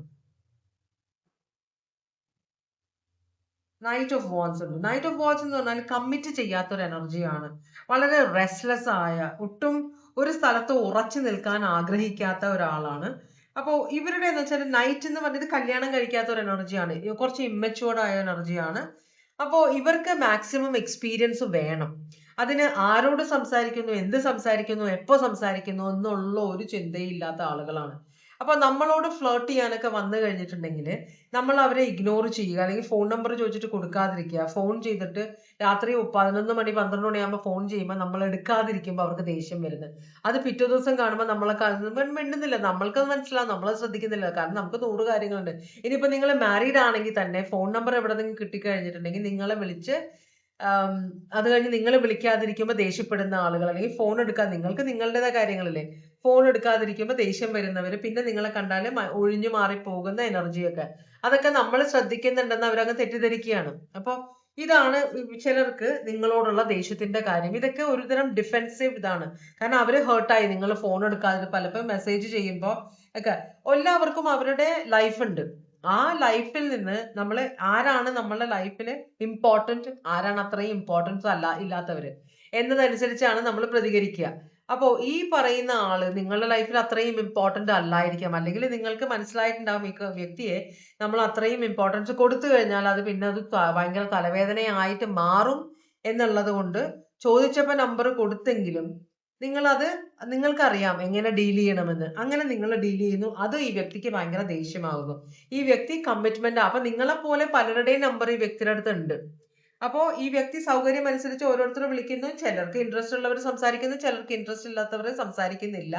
നൈറ്റ് ഓഫ് വാൻസ് ഉണ്ട്. നൈറ്റ് ഓഫ് വാൻസ് എന്ന് പറഞ്ഞാൽ കമ്മിറ്റ് ചെയ്യാത്തൊരു എനർജിയാണ്. വളരെ റെസ്റ്റ്ലെസ് ആയ, ഒട്ടും ഒരു സ്ഥലത്ത് ഉറച്ചു നിൽക്കാൻ ആഗ്രഹിക്കാത്ത ഒരാളാണ്. അപ്പോ ഇവരുടെ എന്ന് വെച്ചാൽ നൈറ്റ് എന്ന് പറഞ്ഞത് കല്യാണം കഴിക്കാത്ത ഒരു എനർജിയാണ്. കുറച്ച് ഇമ്മച്യൂർഡ് ആയ എനർജിയാണ്. അപ്പോ ഇവർക്ക് മാക്സിമം എക്സ്പീരിയൻസ് വേണം. അതിന് ആരോട് സംസാരിക്കുന്നു, എന്ത് സംസാരിക്കുന്നു, എപ്പോ സംസാരിക്കുന്നു എന്നുള്ള ഒരു ചിന്തയില്ലാത്ത ആളുകളാണ്. അപ്പൊ നമ്മളോട് ഫ്ലേർട്ട് ചെയ്യാനൊക്കെ വന്നു കഴിഞ്ഞിട്ടുണ്ടെങ്കിൽ നമ്മൾ അവരെ ഇഗ്നോർ ചെയ്യുക, അല്ലെങ്കിൽ ഫോൺ നമ്പർ ചോദിച്ചിട്ട് കൊടുക്കാതിരിക്കുക. ഫോൺ ചെയ്തിട്ട് രാത്രി 11 മണി 12 മണിയാകുമ്പോൾ ഫോൺ ചെയ്യുമ്പോൾ നമ്മൾ എടുക്കാതിരിക്കുമ്പോൾ അവർക്ക് ദേഷ്യം വരുന്നത്. അത് പിറ്റേ ദിവസം കാണുമ്പോൾ നമ്മളെ മിണ്ടുന്നില്ല. നമ്മൾക്കത് മനസ്സിലാവും, നമ്മളത് ശ്രദ്ധിക്കുന്നില്ല. കാരണം നമുക്ക് 100 കാര്യങ്ങളുണ്ട്. ഇനിയിപ്പോ നിങ്ങൾ മാരീഡ് ആണെങ്കിൽ തന്നെ ഫോൺ നമ്പർ എവിടെന്നെങ്കിലും കിട്ടിക്കഴിഞ്ഞിട്ടുണ്ടെങ്കിൽ നിങ്ങളെ വിളിച്ച് അത് കഴിഞ്ഞ് നിങ്ങൾ വിളിക്കാതിരിക്കുമ്പോൾ ദേഷ്യപ്പെടുന്ന ആളുകൾ, അല്ലെങ്കിൽ ഫോൺ എടുക്കാൻ, നിങ്ങൾക്ക് നിങ്ങളുടേതായ കാര്യങ്ങളില്ലേ, ഫോൺ എടുക്കാതിരിക്കുമ്പോൾ ദേഷ്യം വരുന്നവര്, പിന്നെ നിങ്ങളെ കണ്ടാല് ഒഴിഞ്ഞു മാറി പോകുന്ന എനർജിയൊക്കെ, അതൊക്കെ നമ്മൾ ശ്രദ്ധിക്കുന്നുണ്ടെന്ന് അവരങ്ങ് തെറ്റിദ്ധരിക്കുകയാണ്. അപ്പൊ ഇതാണ് ചിലർക്ക് നിങ്ങളോടുള്ള ദേഷ്യത്തിന്റെ കാര്യം. ഇതൊക്കെ ഒരുതരം ഡിഫെൻസീവ് ഇതാണ്. കാരണം അവര് ഹേർട്ടായി, നിങ്ങൾ ഫോൺ എടുക്കാതെ പലപ്പോഴും മെസ്സേജ് ചെയ്യുമ്പോൾ ഒക്കെ. എല്ലാവർക്കും അവരുടെ ലൈഫ് ഉണ്ട്. ആ ലൈഫിൽ നിന്ന് നമ്മൾ ആരാണ് നമ്മളുടെ ലൈഫിൽ ഇമ്പോർട്ടന്റ്, ആരാണ് അത്രയും ഇമ്പോർട്ടൻസ് ഇല്ലാത്തവര് എന്നതനുസരിച്ചാണ് നമ്മൾ പ്രതികരിക്കുക. അപ്പോ ഈ പറയുന്ന ആള് നിങ്ങളുടെ ലൈഫിൽ അത്രയും ഇമ്പോർട്ടന്റ് അല്ലായിരിക്കാം. അല്ലെങ്കിൽ നിങ്ങൾക്ക് മനസ്സിലായിട്ടുണ്ടാവും ഈ വ്യക്തിയെ നമ്മൾ അത്രയും ഇമ്പോർട്ടൻസ് കൊടുത്തു കഴിഞ്ഞാൽ അത് പിന്നെ അത് ഭയങ്കര തലവേദനയായിട്ട് മാറും എന്നുള്ളത് കൊണ്ട് ചോദിച്ചപ്പോ നമ്പർ കൊടുത്തെങ്കിലും നിങ്ങളത്, നിങ്ങൾക്കറിയാം എങ്ങനെ ഡീൽ ചെയ്യണമെന്ന്. അങ്ങനെ നിങ്ങൾ ഡീൽ ചെയ്യുന്നു. അത് ഈ വ്യക്തിക്ക് ഭയങ്കര ദേഷ്യമാകുന്നു. ഈ വ്യക്തി കമ്മിറ്റ്മെന്റ്, അപ്പൊ നിങ്ങളെ പോലെ പലരുടെയും നമ്പർ ഈ വ്യക്തിയുടെ അടുത്ത് ഉണ്ട്. അപ്പോ ഈ വ്യക്തി സൗകര്യം അനുസരിച്ച് ഓരോരുത്തരെ വിളിക്കുന്നു. ചിലർക്ക് ഇൻട്രസ്റ്റ് ഉള്ളവർ സംസാരിക്കുന്നു, ചിലർക്ക് ഇൻട്രസ്റ്റ് ഇല്ലാത്തവർ സംസാരിക്കുന്നില്ല.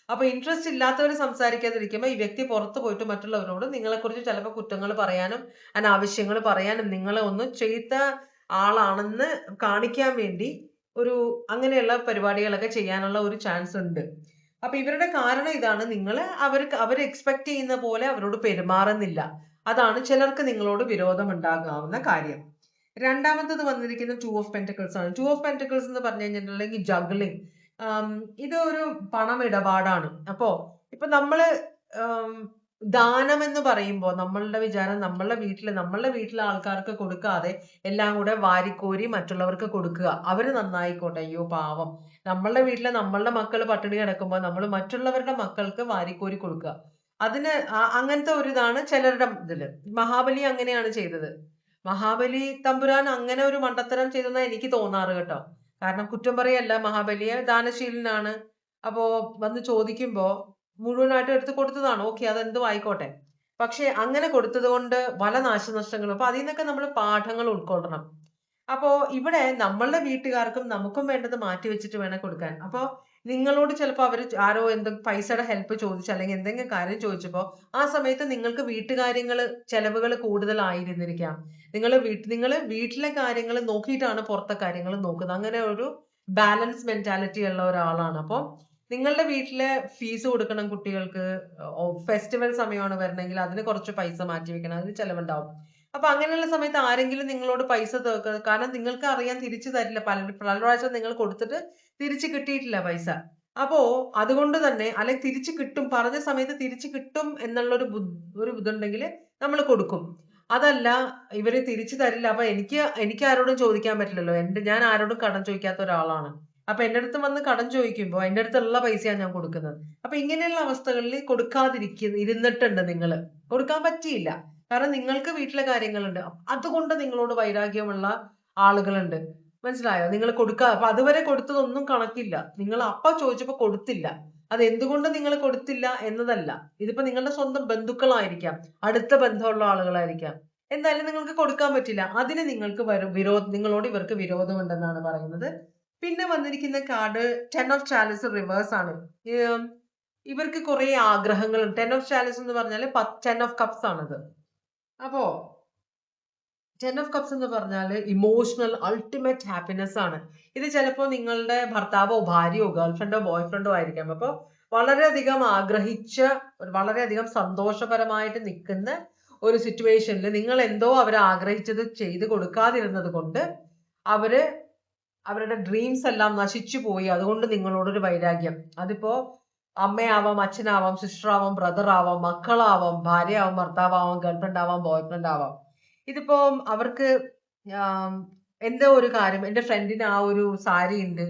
അപ്പൊ ഇൻട്രസ്റ്റ് ഇല്ലാത്തവർ സംസാരിക്കാതിരിക്കുമ്പോൾ ഈ വ്യക്തി പുറത്തു പോയിട്ട് മറ്റുള്ളവരോട് നിങ്ങളെക്കുറിച്ച് ചിലപ്പോൾ കുറ്റങ്ങൾ പറയാനും അനാവശ്യങ്ങൾ പറയാനും നിങ്ങളെ ഒന്ന് ചെയ്ത ആളാണെന്ന് കാണിക്കാൻ വേണ്ടി അങ്ങനെയുള്ള പരിപാടികളൊക്കെ ചെയ്യാനുള്ള ഒരു ചാൻസ് ഉണ്ട്. അപ്പൊ ഇവരുടെ കാരണം ഇതാണ്, അവർ എക്സ്പെക്ട് ചെയ്യുന്ന പോലെ അവരോട് പെരുമാറുന്നില്ല. അതാണ് ചിലർക്ക് നിങ്ങളോട് വിരോധം ഉണ്ടാകാവുന്ന കാര്യം. രണ്ടാമത്തത് വന്നിരിക്കുന്ന 2 ഓഫ് പെന്റക്കിൾസ് ആണ്. 2 ഓഫ് പെന്റക്കിൾസ് എന്ന് പറഞ്ഞു കഴിഞ്ഞിട്ടുണ്ടെങ്കിൽ ജഗ്ലിംഗ്. ഇത് ഒരു പണമിടപാടാണ്. അപ്പോ ഇപ്പൊ നമ്മള് ദാനം എന്ന് പറയുമ്പോൾ നമ്മളുടെ വിചാരം നമ്മളുടെ വീട്ടിലെ ആൾക്കാർക്ക് കൊടുക്കാതെ എല്ലാം കൂടെ വാരിക്കോരി മറ്റുള്ളവർക്ക് കൊടുക്കുക. അവര് നന്നായിക്കോട്ടെ, അയ്യോ പാവം. നമ്മളുടെ വീട്ടിലെ നമ്മളുടെ മക്കൾ പട്ടിണി കിടക്കുമ്പോൾ നമ്മൾ മറ്റുള്ളവരുടെ മക്കൾക്ക് വാരിക്കോരി കൊടുക്കുക. അതിന് അങ്ങനത്തെ ഒരു ഇതാണ് ചിലരുടെ ഇതില്. മഹാബലി അങ്ങനെയാണ് ചെയ്തത്. മഹാബലി തമ്പുരാൻ അങ്ങനെ ഒരു മണ്ടത്തരം ചെയ്തെന്നാ എനിക്ക് തോന്നാറ് കേട്ടോ. കാരണം കുറ്റം പറയല്ല, മഹാബലിയെ ദാനശീലനാണ്. അപ്പോ വന്ന് ചോദിക്കുമ്പോ മുഴുവനായിട്ട് എടുത്ത് കൊടുത്തതാണ്. ഓക്കെ, അതെന്തോ ആയിക്കോട്ടെ. പക്ഷെ അങ്ങനെ കൊടുത്തത് കൊണ്ട് പല നാശനഷ്ടങ്ങളും. അപ്പൊ അതിൽ നിന്നൊക്കെ നമ്മൾ പാഠങ്ങൾ ഉൾക്കൊള്ളണം. അപ്പോ ഇവിടെ നമ്മളുടെ വീട്ടുകാർക്കും നമുക്കും വേണ്ടത് മാറ്റി വെച്ചിട്ട് വേണം കൊടുക്കാൻ. അപ്പോ നിങ്ങളോട് ചിലപ്പോൾ അവര് ആരോ പൈസയുടെ ഹെൽപ്പ് ചോദിച്ചു, അല്ലെങ്കിൽ എന്തെങ്കിലും കാര്യം ചോദിച്ചപ്പോ ആ സമയത്ത് നിങ്ങൾക്ക് വീട്ടുകാര്യങ്ങള് ചെലവുകൾ കൂടുതലായിരുന്നിരിക്കാം. നിങ്ങൾ വീട്ടിലെ കാര്യങ്ങൾ നോക്കിയിട്ടാണ് പുറത്തെ കാര്യങ്ങൾ നോക്കുന്നത്. അങ്ങനെ ഒരു ബാലൻസ് മെന്റാലിറ്റി ഉള്ള ഒരാളാണ്. അപ്പൊ നിങ്ങളുടെ വീട്ടിലെ ഫീസ് കൊടുക്കണം കുട്ടികൾക്ക്, ഫെസ്റ്റിവൽ സമയമാണ് വരണമെങ്കിൽ അതിന് കുറച്ച് പൈസ മാറ്റി വെക്കണം, അതിന് ചെലവുണ്ടാവും. അപ്പൊ അങ്ങനെയുള്ള സമയത്ത് ആരെങ്കിലും നിങ്ങളോട് പൈസ കാരണം നിങ്ങൾക്ക് അറിയാൻ തിരിച്ചു തരില്ല. പല പ്രാവശ്യം നിങ്ങൾ കൊടുത്തിട്ട് തിരിച്ചു കിട്ടിയിട്ടില്ല പൈസ. അപ്പോ അതുകൊണ്ട് തന്നെ, അല്ലെങ്കിൽ തിരിച്ചു കിട്ടും, പറഞ്ഞ സമയത്ത് തിരിച്ചു കിട്ടും എന്നുള്ള ഒരു ഇതുണ്ടെങ്കിൽ നമ്മൾ കൊടുക്കും. അതല്ല, ഇവര് തിരിച്ചു തരില്ല, അപ്പൊ എനിക്ക് ആരോടും ചോദിക്കാൻ പറ്റില്ലല്ലോ. ഞാൻ ആരോടും കടം ചോദിക്കാത്ത ഒരാളാണ്. അപ്പൊ എന്റെ അടുത്ത് വന്ന് കടം ചോദിക്കുമ്പോ എന്റെ അടുത്തുള്ള പൈസയാണ് ഞാൻ കൊടുക്കുന്നത്. അപ്പൊ ഇങ്ങനെയുള്ള അവസ്ഥകളിൽ ഇരുന്നിട്ടുണ്ട് നിങ്ങള്, കൊടുക്കാൻ പറ്റിയില്ല. കാരണം നിങ്ങൾക്ക് വീട്ടിലെ കാര്യങ്ങളുണ്ട്. അതുകൊണ്ട് നിങ്ങളോട് വൈരാഗ്യമുള്ള ആളുകളുണ്ട്. മനസ്സിലായോ? നിങ്ങൾ അപ്പൊ അതുവരെ കൊടുത്തതൊന്നും കണക്കില്ല. നിങ്ങൾ അപ്പ ചോദിച്ചപ്പോ കൊടുത്തില്ല. അത് എന്തുകൊണ്ട് നിങ്ങൾ കൊടുത്തില്ല എന്നതല്ല. ഇതിപ്പോ നിങ്ങളുടെ സ്വന്തം ബന്ധുക്കളായിരിക്കാം, അടുത്ത ബന്ധമുള്ള ആളുകളായിരിക്കാം. എന്തായാലും നിങ്ങൾക്ക് കൊടുക്കാൻ പറ്റില്ല. അതിന് നിങ്ങൾക്ക് നിങ്ങളോട് ഇവർക്ക് വിരോധമുണ്ടെന്നാണ് പറയുന്നത്. പിന്നെ വന്നിരിക്കുന്ന കാർഡ് 10 ഓഫ് ചാലിസ് റിവേഴ്സ് ആണ്. ഇവർക്ക് കുറെ ആഗ്രഹങ്ങളുണ്ട്. 10 ഓഫ് ചാലിസ് എന്ന് പറഞ്ഞാൽ 10 ഓഫ് കപ്സ് ആണത്. അപ്പോ 10 ഓഫ് കപ്സ് എന്ന് പറഞ്ഞാൽ ഇമോഷണൽ അൾട്ടിമേറ്റ് ഹാപ്പിനെസ് ആണ്. ഇത് ചിലപ്പോ നിങ്ങളുടെ ഭർത്താവോ ഭാര്യയോ ഗേൾഫ്രണ്ടോ ബോയ് ഫ്രണ്ടോ ആയിരിക്കാം. അപ്പൊ വളരെയധികം ആഗ്രഹിച്ച, വളരെയധികം സന്തോഷപരമായിട്ട് നിൽക്കുന്ന ഒരു സിറ്റുവേഷനിൽ നിങ്ങൾ എന്തോ അവരെ ആഗ്രഹിച്ചത് ചെയ്ത് കൊടുക്കാതിരുന്നത് കൊണ്ട് അവരുടെ ഡ്രീംസ് എല്ലാം നശിച്ചു പോയി. അതുകൊണ്ട് നിങ്ങളോടൊരു വൈരാഗ്യം. അതിപ്പോ അമ്മയാവാം, അച്ഛനാവാം, സിസ്റ്റർ ആവാം, ബ്രദർ ആവാം, മക്കളാവാം, ഭാര്യയാവാം, ഭർത്താവാം, ഗേൾഫ്രണ്ട് ആവാം, ബോയ് ഫ്രണ്ട് ആവാം. ഇതിപ്പോ അവർക്ക് എന്തോ ഒരു കാര്യം, എന്റെ ഫ്രണ്ടിന് ആ ഒരു സാരി ഉണ്ട്,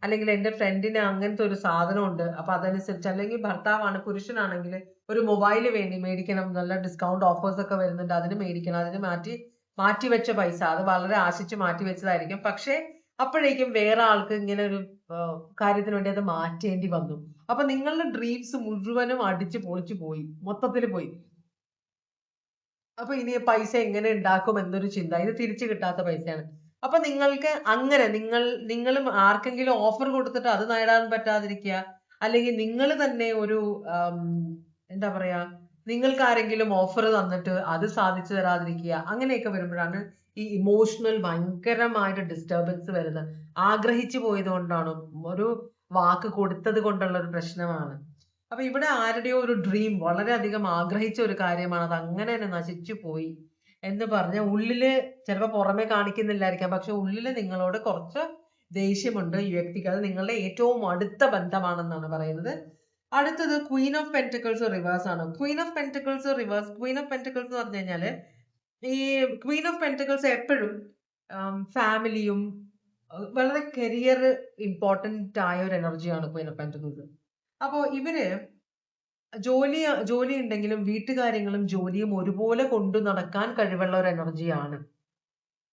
അല്ലെങ്കിൽ എന്റെ ഫ്രണ്ടിന് അങ്ങനത്തെ ഒരു സാധനം ഉണ്ട്, അപ്പൊ അതനുസരിച്ച്, അല്ലെങ്കിൽ ഭർത്താവാണ്, പുരുഷനാണെങ്കിൽ ഒരു മൊബൈല് മേടിക്കണം, നല്ല ഡിസ്കൗണ്ട് ഓഫേഴ്സ് ഒക്കെ വരുന്നുണ്ട്, അതിന് മേടിക്കണം, അതിന് മാറ്റി വെച്ച പൈസ അത് വളരെ ആശിച്ച് മാറ്റി വെച്ചതായിരിക്കും. പക്ഷെ അപ്പോഴേക്കും വേറെ ആൾക്ക് ഇങ്ങനെ ഒരു കാര്യത്തിന് വേണ്ടി അത് മാറ്റേണ്ടി വന്നു. അപ്പൊ നിങ്ങളുടെ ഡ്രീംസ് മുഴുവനും അടിച്ചു പൊളിച്ചു പോയി, മൊത്തത്തിൽ പോയി. അപ്പൊ ഇനി പൈസ എങ്ങനെ ഉണ്ടാക്കും എന്നൊരു ചിന്ത. ഇത് തിരിച്ചു കിട്ടാത്ത പൈസയാണ്. അപ്പൊ നിങ്ങൾക്ക് അങ്ങനെ നിങ്ങളും ആർക്കെങ്കിലും ഓഫർ കൊടുത്തിട്ട് അത് നേടാൻ പറ്റാതിരിക്കുക, അല്ലെങ്കിൽ നിങ്ങൾ തന്നെ ഒരു എന്താ പറയാ, നിങ്ങൾക്ക് ആരെങ്കിലും ഓഫർ തന്നിട്ട് അത് സാധിച്ചു തരാതിരിക്കുക, അങ്ങനെയൊക്കെ വരുമ്പോഴാണ് ഈ ഇമോഷണൽ ഭയങ്കരമായിട്ട് ഡിസ്റ്റർബൻസ് വരുന്നത്. ആഗ്രഹിച്ചു പോയത് കൊണ്ടാണ്, ഒരു വാക്ക് കൊടുത്തത് കൊണ്ടുള്ള ഒരു പ്രശ്നമാണ്. അപ്പൊ ഇവിടെ ആരുടെയോ ഒരു ഡ്രീം, വളരെയധികം ആഗ്രഹിച്ച ഒരു കാര്യമാണ്, അത് അങ്ങനെ തന്നെ നശിച്ചു പോയി എന്ന് പറഞ്ഞ ഉള്ളില് ചിലപ്പോ പുറമെ കാണിക്കുന്നില്ലായിരിക്കാം, പക്ഷെ ഉള്ളില് നിങ്ങളോട് കുറച്ച് ദേഷ്യമുണ്ട് ഈ വ്യക്തിക്ക്. അത് നിങ്ങളുടെ ഏറ്റവും അടുത്ത ബന്ധമാണെന്നാണ് പറയുന്നത്. അടുത്തത് ക്വീൻ ഓഫ് പെന്റിക്കിൾസ് റിവേഴ്സ് ആണ്. Queen of pentacles reverse, Queen of pentacles എന്ന് പറഞ്ഞു കഴിഞ്ഞാല് ഈ ക്വീൻ ഓഫ് പെന്റിക്കിൾസ് എപ്പോഴും ഫാമിലിയും വളരെ കരിയർ ഇമ്പോർട്ടന്റ് ആയ ഒരു എനർജിയാണ് ക്വീൻ ഓഫ് പെന്റിക്കിൾസ്. അപ്പോ ഇവര് ജോലി ഉണ്ടെങ്കിലും വീട്ടുകാര്യങ്ങളും ജോലിയും ഒരുപോലെ കൊണ്ടു നടക്കാൻ കഴിവുള്ള ഒരു എനർജിയാണ്.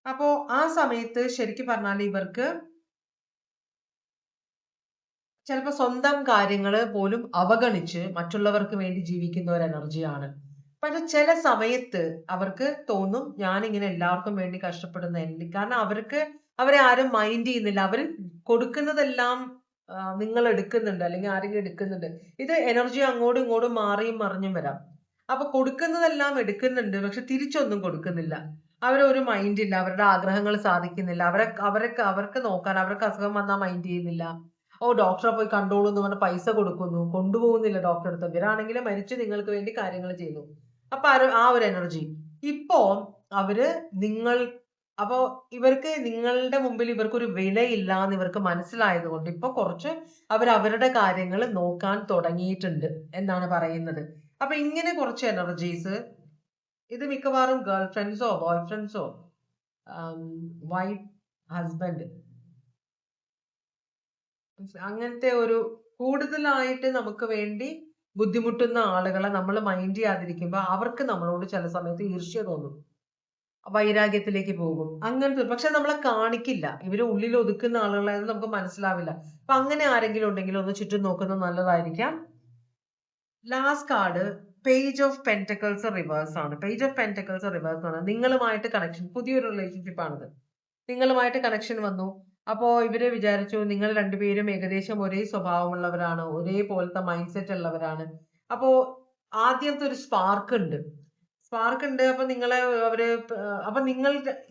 അപ്പോ ആ സമയത്ത് ശരിക്കും പറഞ്ഞാൽ ഇവർക്ക് ചിലപ്പോൾ സ്വന്തം കാര്യങ്ങൾ പോലും അവഗണിച്ച് മറ്റുള്ളവർക്ക് വേണ്ടി ജീവിക്കുന്ന ഒരു എനർജിയാണ്. പക്ഷെ ചില സമയത്ത് അവർക്ക് തോന്നും, ഞാനിങ്ങനെ എല്ലാവർക്കും വേണ്ടി കഷ്ടപ്പെടുന്ന, കാരണം അവരെ ആരും മൈൻഡ് ചെയ്യുന്നില്ല, അവർ കൊടുക്കുന്നതെല്ലാം നിങ്ങൾ എടുക്കുന്നുണ്ട്, അല്ലെങ്കിൽ ആരെങ്കിലും എടുക്കുന്നുണ്ട്. ഇത് എനർജി അങ്ങോട്ടും ഇങ്ങോട്ടും മാറിയും മറിഞ്ഞും വരാം. അപ്പൊ കൊടുക്കുന്നതെല്ലാം എടുക്കുന്നുണ്ട്, പക്ഷെ തിരിച്ചൊന്നും കൊടുക്കുന്നില്ല. അവരൊരു മൈൻഡ് ഇല്ല, അവരുടെ ആഗ്രഹങ്ങൾ സാധിക്കുന്നില്ല, അവർക്ക് നോക്കാൻ, അവർക്ക് അസുഖം വന്നാൽ മൈൻഡ് ചെയ്യുന്നില്ല. ഡോക്ടറെ പോയി കണ്ടോളൂ എന്ന് പറഞ്ഞ പൈസ കൊടുക്കുന്നു, കൊണ്ടുപോകുന്നില്ല ഡോക്ടറെ അടുത്ത്. ഇവരാണെങ്കിൽ മരിച്ച് നിങ്ങൾക്ക് വേണ്ടി കാര്യങ്ങൾ ചെയ്യുന്നു. അപ്പൊ ആ ഒരു എനർജി ഇപ്പോ അപ്പോ ഇവർക്ക് നിങ്ങളുടെ മുമ്പിൽ ഇവർക്കൊരു വിലയില്ല എന്ന് ഇവർക്ക് മനസ്സിലായത് കൊണ്ട് ഇപ്പൊ കുറച്ച് അവരുടെ കാര്യങ്ങൾ നോക്കാൻ തുടങ്ങിയിട്ടുണ്ട് എന്നാണ് പറയുന്നത്. അപ്പൊ ഇങ്ങനെ കുറച്ച് എനർജീസ്, ഇത് മിക്കവാറും ഗേൾ ഫ്രണ്ട്സോ ബോയ് ഫ്രണ്ട്സോ വൈഫ് ഹസ്ബൻഡ്, അങ്ങനത്തെ ഒരു കൂടുതലായിട്ട് നമുക്ക് വേണ്ടി ബുദ്ധിമുട്ടുന്ന ആളുകളെ നമ്മൾ മൈൻഡ് ചെയ്യാതിരിക്കുമ്പോ അവർക്ക് നമ്മളോട് ചില സമയത്ത് ഈർഷ്യ തോന്നും, വൈരാഗ്യത്തിലേക്ക് പോകും. അങ്ങനത്തെ, പക്ഷെ നമ്മളെ കാണിക്കില്ല, ഇവര് ഉള്ളിൽ ഒതുക്കുന്ന ആളുകളായത് നമുക്ക് മനസ്സിലാവില്ല. അപ്പൊ അങ്ങനെ ആരെങ്കിലും ഉണ്ടെങ്കിൽ ഒന്ന് ചുറ്റും നോക്കുന്നത് നല്ലതായിരിക്കാം. Last card page of pentacles reverse ആണ്. പേജ് ഓഫ് പെന്റക്കിൾസ് റിവേഴ്സ് ആണ്. നിങ്ങളുമായിട്ട് കണക്ഷൻ, പുതിയൊരു റിലേഷൻഷിപ്പ് ആണിത്. നിങ്ങളുമായിട്ട് കണക്ഷൻ വന്നു. അപ്പോ ഇവര് വിചാരിച്ചു നിങ്ങൾ രണ്ടുപേരും ഏകദേശം ഒരേ സ്വഭാവമുള്ളവരാണ്, ഒരേപോലത്തെ മൈൻഡ് സെറ്റ് ഉള്ളവരാണ്. അപ്പോ ആദ്യത്തെ ഒരു സ്പാർക്ക് ഉണ്ട്. അപ്പൊ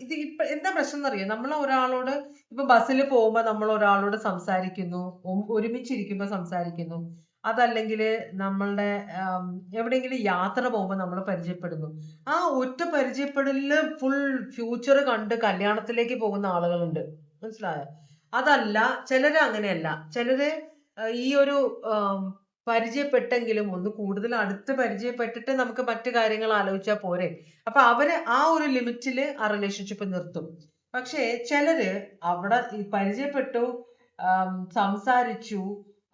ഇത് ഇപ്പൊ എന്താ പ്രശ്നം എന്നറിയോ, നമ്മൾ ഒരാളോട് ഇപ്പൊ ബസ്സിൽ പോകുമ്പോ നമ്മൾ ഒരാളോട് സംസാരിക്കുന്നു, ഒരുമിച്ചിരിക്കുമ്പോ സംസാരിക്കുന്നു, അതല്ലെങ്കിൽ നമ്മളുടെ എവിടെയെങ്കിലും യാത്ര പോകുമ്പോൾ നമ്മൾ പരിചയപ്പെടുന്നു. ആ ഒറ്റ പരിചയപ്പെടലില് ഫുൾ ഫ്യൂച്ചർ കണ്ട് കല്യാണത്തിലേക്ക് പോകുന്ന ആളുകളുണ്ട്, മനസ്സിലായോ? അതല്ല, ചിലര് അങ്ങനെയല്ല. ചിലര് ഈ ഒരു പരിചയപ്പെട്ടെങ്കിലും ഒന്ന് കൂടുതൽ അടുത്ത് പരിചയപ്പെട്ടിട്ട് നമുക്ക് മറ്റു കാര്യങ്ങൾ ആലോചിച്ചാൽ പോരെ. അപ്പൊ അവര് ആ ഒരു ലിമിറ്റില് ആ റിലേഷൻഷിപ്പ് നിർത്തും. പക്ഷെ ചിലര് അവിടെ പരിചയപ്പെട്ടു, സംസാരിച്ചു,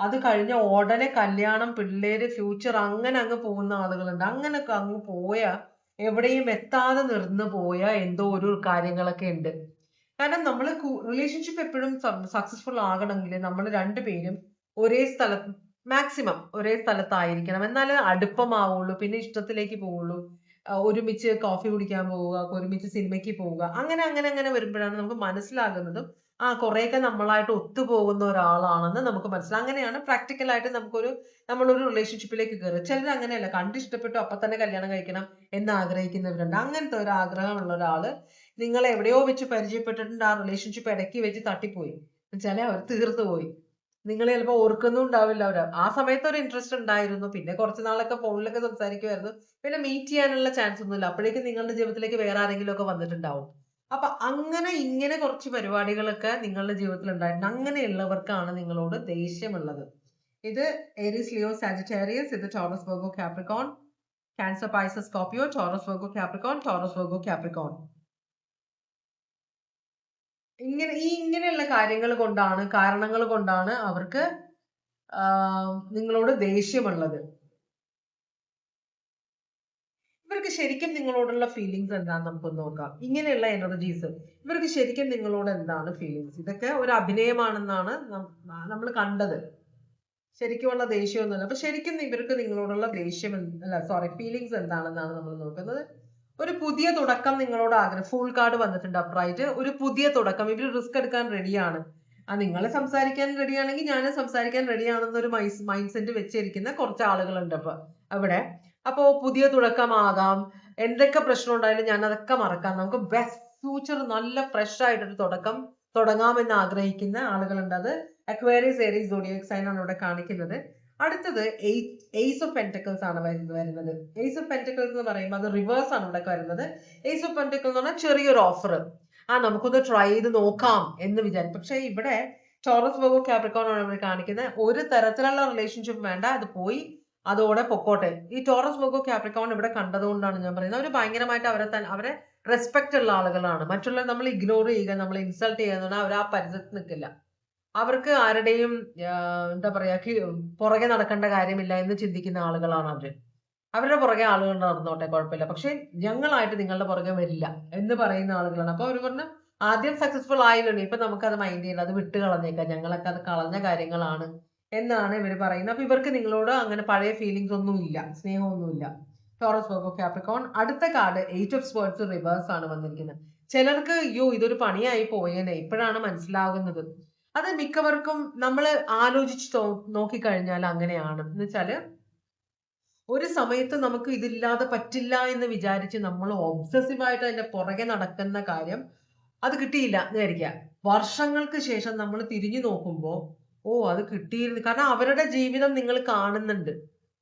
അത് കഴിഞ്ഞ ഉടനെ കല്യാണം, പിള്ളേര്, ഫ്യൂച്ചർ, അങ്ങനെ അങ്ങ് പോകുന്ന ആളുകളുണ്ട്. അങ്ങനെ അങ്ങ് എവിടെയും എത്താതെ നിർന്നു പോയ എന്തോ ഒരു കാര്യങ്ങളൊക്കെ ഉണ്ട്. കാരണം റിലേഷൻഷിപ്പ് എപ്പോഴും സക്സസ്ഫുൾ ആകണമെങ്കിൽ നമ്മൾ രണ്ടുപേരും ഒരേ സ്ഥലത്ത് മാക്സിമം ഒരേ സ്ഥലത്തായിരിക്കണം, എന്നാലേ അടുപ്പമാവുള്ളൂ, പിന്നെ ഇഷ്ടത്തിലേക്ക് പോവുള്ളൂ. ഒരുമിച്ച് കോഫി കുടിക്കാൻ പോവുക, ഒരുമിച്ച് സിനിമയ്ക്ക് പോവുക, അങ്ങനെ അങ്ങനെ അങ്ങനെ വരുമ്പോഴാണ് നമുക്ക് മനസ്സിലാകുന്നതും കുറെയൊക്കെ നമ്മളായിട്ട് ഒത്തുപോകുന്ന ഒരാളാണെന്ന് നമുക്ക് മനസ്സിലാവും. അങ്ങനെയാണ് പ്രാക്ടിക്കലായിട്ട് നമ്മളൊരു റിലേഷൻഷിപ്പിലേക്ക് കയറുക. ചിലർ അങ്ങനെയല്ല, കണ്ടിഷ്ടപ്പെട്ടു അപ്പൊ തന്നെ കല്യാണം കഴിക്കണം എന്ന് ആഗ്രഹിക്കുന്നവരുണ്ട്. അങ്ങനത്തെ ഒരു ആഗ്രഹമുള്ള ഒരാള് നിങ്ങളെ എവിടെയോ വെച്ച് പരിചയപ്പെട്ടിട്ടുണ്ട്, ആ റിലേഷൻഷിപ്പ് ഇടയ്ക്ക് വെച്ച് തട്ടിപ്പോയി എന്നുവെച്ചാല് അവർ തീർന്നു പോയി. നിങ്ങൾ ചിലപ്പോൾ ഓർക്കുന്നും ഉണ്ടാവില്ല. ആ സമയത്ത് ഒരു ഇൻട്രസ്റ്റ് ഉണ്ടായിരുന്നു, പിന്നെ കുറച്ച് നാളൊക്കെ ഫോണിലൊക്കെ സംസാരിക്കുമായിരുന്നു, പിന്നെ മീറ്റ് ചെയ്യാനുള്ള ചാൻസ് ഒന്നുമില്ല. അപ്പോഴേക്കും നിങ്ങളുടെ ജീവിതത്തിലേക്ക് വേറെ ആരെങ്കിലും ഒക്കെ വന്നിട്ടുണ്ടാവും. അപ്പൊ അങ്ങനെ ഇങ്ങനെ കുറച്ച് പരിപാടികളൊക്കെ നിങ്ങളുടെ ജീവിതത്തിൽ ഉണ്ടായിട്ടുണ്ട്. അങ്ങനെയുള്ളവർക്കാണ് നിങ്ങളോട് ദേഷ്യമുള്ളത്. ഇത് ഏരീസ്, ലിയോ, സാജിറ്റേറിയസ്, ഇത് Taurus, Virgo, Capricorn, Cancer, Pisces, Scorpio, Taurus, Virgo, Capricorn, Taurus, Virgo, Capricorn. ഇങ്ങനെയുള്ള കാരണങ്ങൾ കൊണ്ടാണ് അവർക്ക് നിങ്ങളോട് ദേഷ്യമുള്ളത്. ഇവർക്ക് ശരിക്കും നിങ്ങളോടുള്ള ഫീലിങ്സ് എന്താന്ന് നമുക്ക് നോക്കാം. ഇങ്ങനെയുള്ള എനർജീസ്, ഇവർക്ക് ശരിക്കും നിങ്ങളോട് എന്താണ് ഫീലിങ്സ്? ഇതൊക്കെ ഒരു അഭിനയമാണെന്നാണ് നമ്മൾ കണ്ടത്. ശരിക്കുമുള്ള ദേഷ്യമൊന്നുമല്ല. അപ്പൊ ശരിക്കും ഇവർക്ക് നിങ്ങളോടുള്ള ഫീലിങ്സ് എന്താണെന്നാണ് നമ്മൾ നോക്കുന്നത്. ഒരു പുതിയ തുടക്കം നിങ്ങളോട് ഫുൾ കാർഡ് വന്നിട്ടുണ്ട് അപ്രൈറ്റ്. ഒരു പുതിയ തുടക്കം, ഇവർ റിസ്ക് എടുക്കാൻ റെഡിയാണ്. നിങ്ങൾ സംസാരിക്കാൻ റെഡിയാണെങ്കിൽ ഞാനും സംസാരിക്കാൻ റെഡിയാണെന്നൊരു മൈൻഡ് സെറ്റ് വെച്ചിരിക്കുന്ന കുറച്ച് ആളുകളുണ്ട് അവിടെ. അപ്പോ പുതിയ തുടക്കമാകാം. എന്തൊക്കെ പ്രശ്നം ഉണ്ടായാലും ഞാൻ അതൊക്കെ മറക്കാം, നമുക്ക് ബെസ്റ്റ് ഫ്യൂച്ചർ, നല്ല ഫ്രഷ് ആയിട്ടൊരു തുടക്കം തുടങ്ങാമെന്ന് ആഗ്രഹിക്കുന്ന ആളുകളുണ്ട്. അത് അക്വേറിയസ്, ഏരീസ്, സോഡിയക് സൈൻ ആണ് ഇവിടെ കാണിക്കുന്നത്. അടുത്തത് എയ്സ് ഓഫ് പെന്റക്കിൾസ് ആണ് വരുന്നത്. എയ്സ് ഓഫ് പെന്റക്കിൾസ് എന്ന് പറയുമ്പോൾ അത് റിവേഴ്സ് ആണ് ഇവിടെ വരുന്നത്. എയ്സ് ഓഫ് പെന്റക്കിൾസ് എന്ന് പറഞ്ഞാൽ ചെറിയൊരു ഓഫർ, നമുക്കൊന്ന് ട്രൈ ചെയ്ത് നോക്കാം എന്ന് വിചാരിക്കും. പക്ഷെ ഇവിടെ ടോറസ്, വെർഗോ, കാപ്രിക്കോൺ ആണ് ഇവിടെ കാണിക്കുന്നത്. ഒരു തരത്തിലുള്ള റിലേഷൻഷിപ്പ് വേണ്ട, അത് പോയി അതോടെ പൊക്കോട്ടെ. ഈ ടോറസ്, വെർഗോ, കാപ്രിക്കോൺ ഇവിടെ കണ്ടതുകൊണ്ടാണ് ഞാൻ പറയുന്നത്. അവർ ഭയങ്കരമായിട്ട് അവരെ റെസ്പെക്ട് ഉള്ള ആളുകളാണ്. മറ്റുള്ളവർ നമ്മൾ ഇഗ്നോർ ചെയ്യുക, നമ്മൾ ഇൻസൾട്ട് ചെയ്യുക, അവർ ആ പരിസരത്ത് നിൽക്കില്ല. അവർക്ക് ആരുടെയും എന്താ പറയാ പുറകെ നടക്കേണ്ട കാര്യമില്ല എന്ന് ചിന്തിക്കുന്ന ആളുകളാണ് അവര്. അവരുടെ പുറകെ ആളുകൾ നടന്നോട്ടെ, കുഴപ്പമില്ല, പക്ഷെ ഞങ്ങളായിട്ട് നിങ്ങളുടെ പുറകെ വരില്ല എന്ന് പറയുന്ന ആളുകളാണ്. അപ്പൊ അവര് പറഞ്ഞു ആദ്യം സക്സസ്ഫുൾ ആയില്ലല്ലോ, ഇപ്പൊ നമുക്കത് മൈൻഡ് ചെയ്യില്ല, അത് വിട്ട് കളഞ്ഞേക്കാം, ഞങ്ങളൊക്കെ അത് കളഞ്ഞ കാര്യങ്ങളാണ് എന്നാണ് ഇവർ പറയുന്നത്. അപ്പൊ ഇവർക്ക് നിങ്ങളോട് അങ്ങനെ പഴയ ഫീലിങ്സ് ഒന്നും ഇല്ല, സ്നേഹമൊന്നുമില്ല. Taurus, Virgo, Capricorn. അടുത്ത കാർഡ് 8 ഓഫ് സ്വേർഡ്സ് റിവേഴ്സ് ആണ് വന്നിരിക്കുന്നത്. ചിലർക്ക് ഇതൊരു പണിയായി പോയേനെ ഇപ്പോഴാണ് മനസ്സിലാകുന്നത്. അത് മിക്കവർക്കും നമ്മൾ ആലോചിച്ച് നോക്കിക്കഴിഞ്ഞാൽ അങ്ങനെയാണ്. എന്ന് വെച്ചാല് ഒരു സമയത്ത് നമുക്ക് ഇതില്ലാതെ പറ്റില്ല എന്ന് വിചാരിച്ച് നമ്മൾ ഒബ്സസീവായിട്ട് അതിന്റെ പുറകെ നടക്കുന്ന കാര്യം അത് കിട്ടിയില്ല എന്ന് വിചാരിക്കുക. വർഷങ്ങൾക്ക് ശേഷം നമ്മൾ തിരിഞ്ഞു നോക്കുമ്പോൾ അത് കിട്ടിയിരുന്നു. കാരണം അവരുടെ ജീവിതം നിങ്ങൾ കാണുന്നുണ്ട്.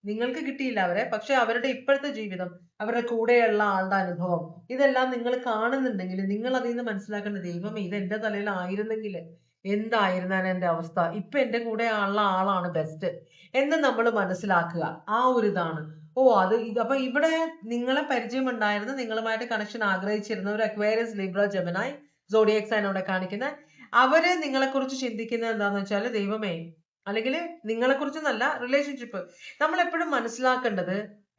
നിങ്ങൾക്ക് കിട്ടിയില്ല അവരെ, പക്ഷെ അവരുടെ ഇപ്പോഴത്തെ ജീവിതം, അവരുടെ കൂടെയുള്ള ആളുടെ അനുഭവം, ഇതെല്ലാം നിങ്ങൾ കാണുന്നുണ്ടെങ്കിൽ നിങ്ങൾ അതിൽ നിന്ന് മനസ്സിലാക്കേണ്ട, ദൈവമേ ഇത് എന്റെ തലയിൽ ആയിരുന്നെങ്കിൽ എന്തായിരുന്നാണ് എന്റെ അവസ്ഥ, ഇപ്പൊ എന്റെ കൂടെ ഉള്ള ആളാണ് ബെസ്റ്റ് എന്ന് നമ്മൾ മനസ്സിലാക്കുക. ആ ഒരു ഇതാണ്. അപ്പൊ ഇവിടെ നിങ്ങളെ പരിചയമുണ്ടായിരുന്ന, നിങ്ങളുമായിട്ട് കണക്ഷൻ ആഗ്രഹിച്ചിരുന്ന ഒരു അക്വേറിയസ്, ലിബ്ര, ജെമിനായി, സോഡിയക് സൈൻ അവിടെ കാണിക്കുന്നത്. അവര് നിങ്ങളെ കുറിച്ച് ചിന്തിക്കുന്നത് എന്താന്ന് വെച്ചാല്, ദൈവമേ, അല്ലെങ്കിൽ നിങ്ങളെ കുറിച്ചെന്നല്ല, റിലേഷൻഷിപ്പ് നമ്മൾ എപ്പോഴും മനസ്സിലാക്കേണ്ടത്,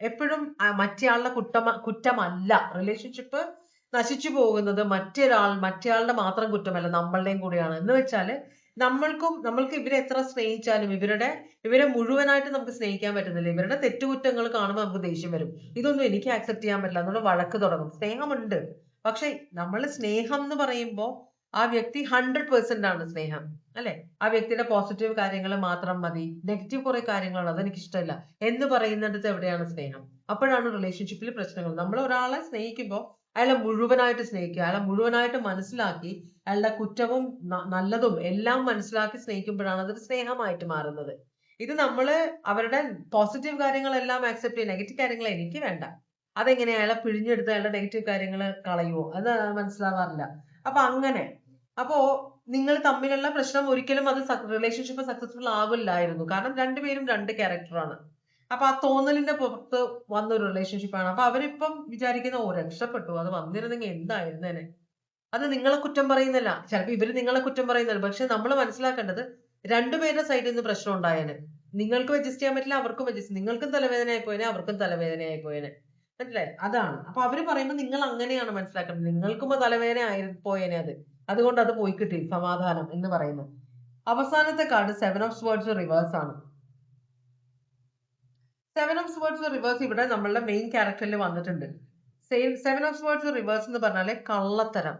എപ്പോഴും മറ്റേയാളുടെ കുറ്റമല്ല. റിലേഷൻഷിപ്പ് നശിച്ചു പോകുന്നത് മറ്റേയാളുടെ മാത്രം കുറ്റമല്ല, നമ്മളുടെയും കൂടെയാണ്. എന്ന് വെച്ചാല് നമ്മൾക്ക് ഇവരെ എത്ര സ്നേഹിച്ചാലും ഇവരെ മുഴുവനായിട്ട് നമുക്ക് സ്നേഹിക്കാൻ പറ്റുന്നില്ല. ഇവരുടെ തെറ്റുകുറ്റങ്ങൾ കാണുമ്പോൾ നമുക്ക് ദേഷ്യം വരും. ഇതൊന്നും എനിക്ക് ആക്സെപ്റ്റ് ചെയ്യാൻ പറ്റില്ല, എന്നുള്ള വഴക്ക് തുടങ്ങും. സ്നേഹമുണ്ട്, പക്ഷെ നമ്മൾ സ്നേഹം എന്ന് പറയുമ്പോൾ ആ വ്യക്തി 100% ആണ് സ്നേഹം, അല്ലെ? ആ വ്യക്തിയുടെ പോസിറ്റീവ് കാര്യങ്ങൾ മാത്രം മതി, നെഗറ്റീവ് കുറെ കാര്യങ്ങളാണ് അതെനിക്ക് ഇഷ്ടമല്ല എന്ന് പറയുന്നിടത്ത് എവിടെയാണ് സ്നേഹം? അപ്പോഴാണ് റിലേഷൻഷിപ്പിൽ പ്രശ്നങ്ങൾ. നമ്മൾ ഒരാളെ സ്നേഹിക്കുമ്പോൾ അയാളെ മുഴുവനായിട്ട് സ്നേഹിക്കുക, അയാളെ മുഴുവനായിട്ട് മനസ്സിലാക്കി, അയാളുടെ കുറ്റവും നല്ലതും എല്ലാം മനസ്സിലാക്കി സ്നേഹിക്കുമ്പോഴാണ് അതൊരു സ്നേഹമായിട്ട് മാറുന്നത്. ഇത് അവരുടെ പോസിറ്റീവ് കാര്യങ്ങളെല്ലാം ആക്സെപ്റ്റ് ചെയ്യും, നെഗറ്റീവ് കാര്യങ്ങൾ എനിക്ക് വേണ്ട, അതെങ്ങനെ അയാളെ പിഴിഞ്ഞെടുത്ത് അയാളുടെ നെഗറ്റീവ് കാര്യങ്ങൾ കളയുമോ, അത് മനസ്സിലാവാറില്ല. അപ്പോ നിങ്ങൾ തമ്മിലുള്ള പ്രശ്നം ഒരിക്കലും അത് റിലേഷൻഷിപ്പ് സക്സസ്ഫുൾ ആവില്ലായിരുന്നു. കാരണം രണ്ടുപേരും രണ്ട് ക്യാരക്ടറാണ്. അപ്പൊ ആ തോന്നലിന്റെ പുറത്ത് വന്ന ഒരു റിലേഷൻഷിപ്പാണ്. അപ്പൊ അവരിപ്പം വിചാരിക്കുന്ന രക്ഷപ്പെട്ടു, അത് വന്നിരുന്നെങ്കിൽ എന്തായിരുന്നേനെ. അത് നിങ്ങളെ കുറ്റം പറയുന്നില്ല, ചിലപ്പോ ഇവര് നിങ്ങളെ കുറ്റം പറയുന്നില്ല, പക്ഷെ നമ്മൾ മനസ്സിലാക്കേണ്ടത് രണ്ടുപേരുടെ സൈഡിൽ നിന്ന് പ്രശ്നം ഉണ്ടായേനെ. നിങ്ങൾക്കും അഡ്ജസ്റ്റ് ചെയ്യാൻ പറ്റില്ല, അവർക്കും അഡ്ജസ്റ്റ്, നിങ്ങൾക്കും തലവേദനയായി പോയേനെ, അവർക്കും തലവേദനയായി പോയേനെ, മനസ്സിലായി? അതാണ്. അപ്പൊ അവര് പറയുമ്പോൾ നിങ്ങൾ അങ്ങനെയാണ് മനസ്സിലാക്കേണ്ടത്. നിങ്ങൾക്കും തലവേദന പോയേനെ, അതുകൊണ്ട് അത് പോയി കിട്ടി, സമാധാനം എന്ന് പറയുന്നു. അവസാനത്തെ കാർഡ് 7 ഓഫ് സ്വേർഡ്സ് റിവേഴ്സ് ആണ്. സെവൻ ഓഫ് സ്വേർഡ്സ് റിവേഴ്സ് ഇവിടെ നമ്മളുടെ മെയിൻ ക്യാരക്ടറിൽ വന്നിട്ടുണ്ട്. സെവൻ ഓഫ് സ്വേർഡ്സ് റിവേഴ്സ് എന്ന് പറഞ്ഞാല് കള്ളത്തരം.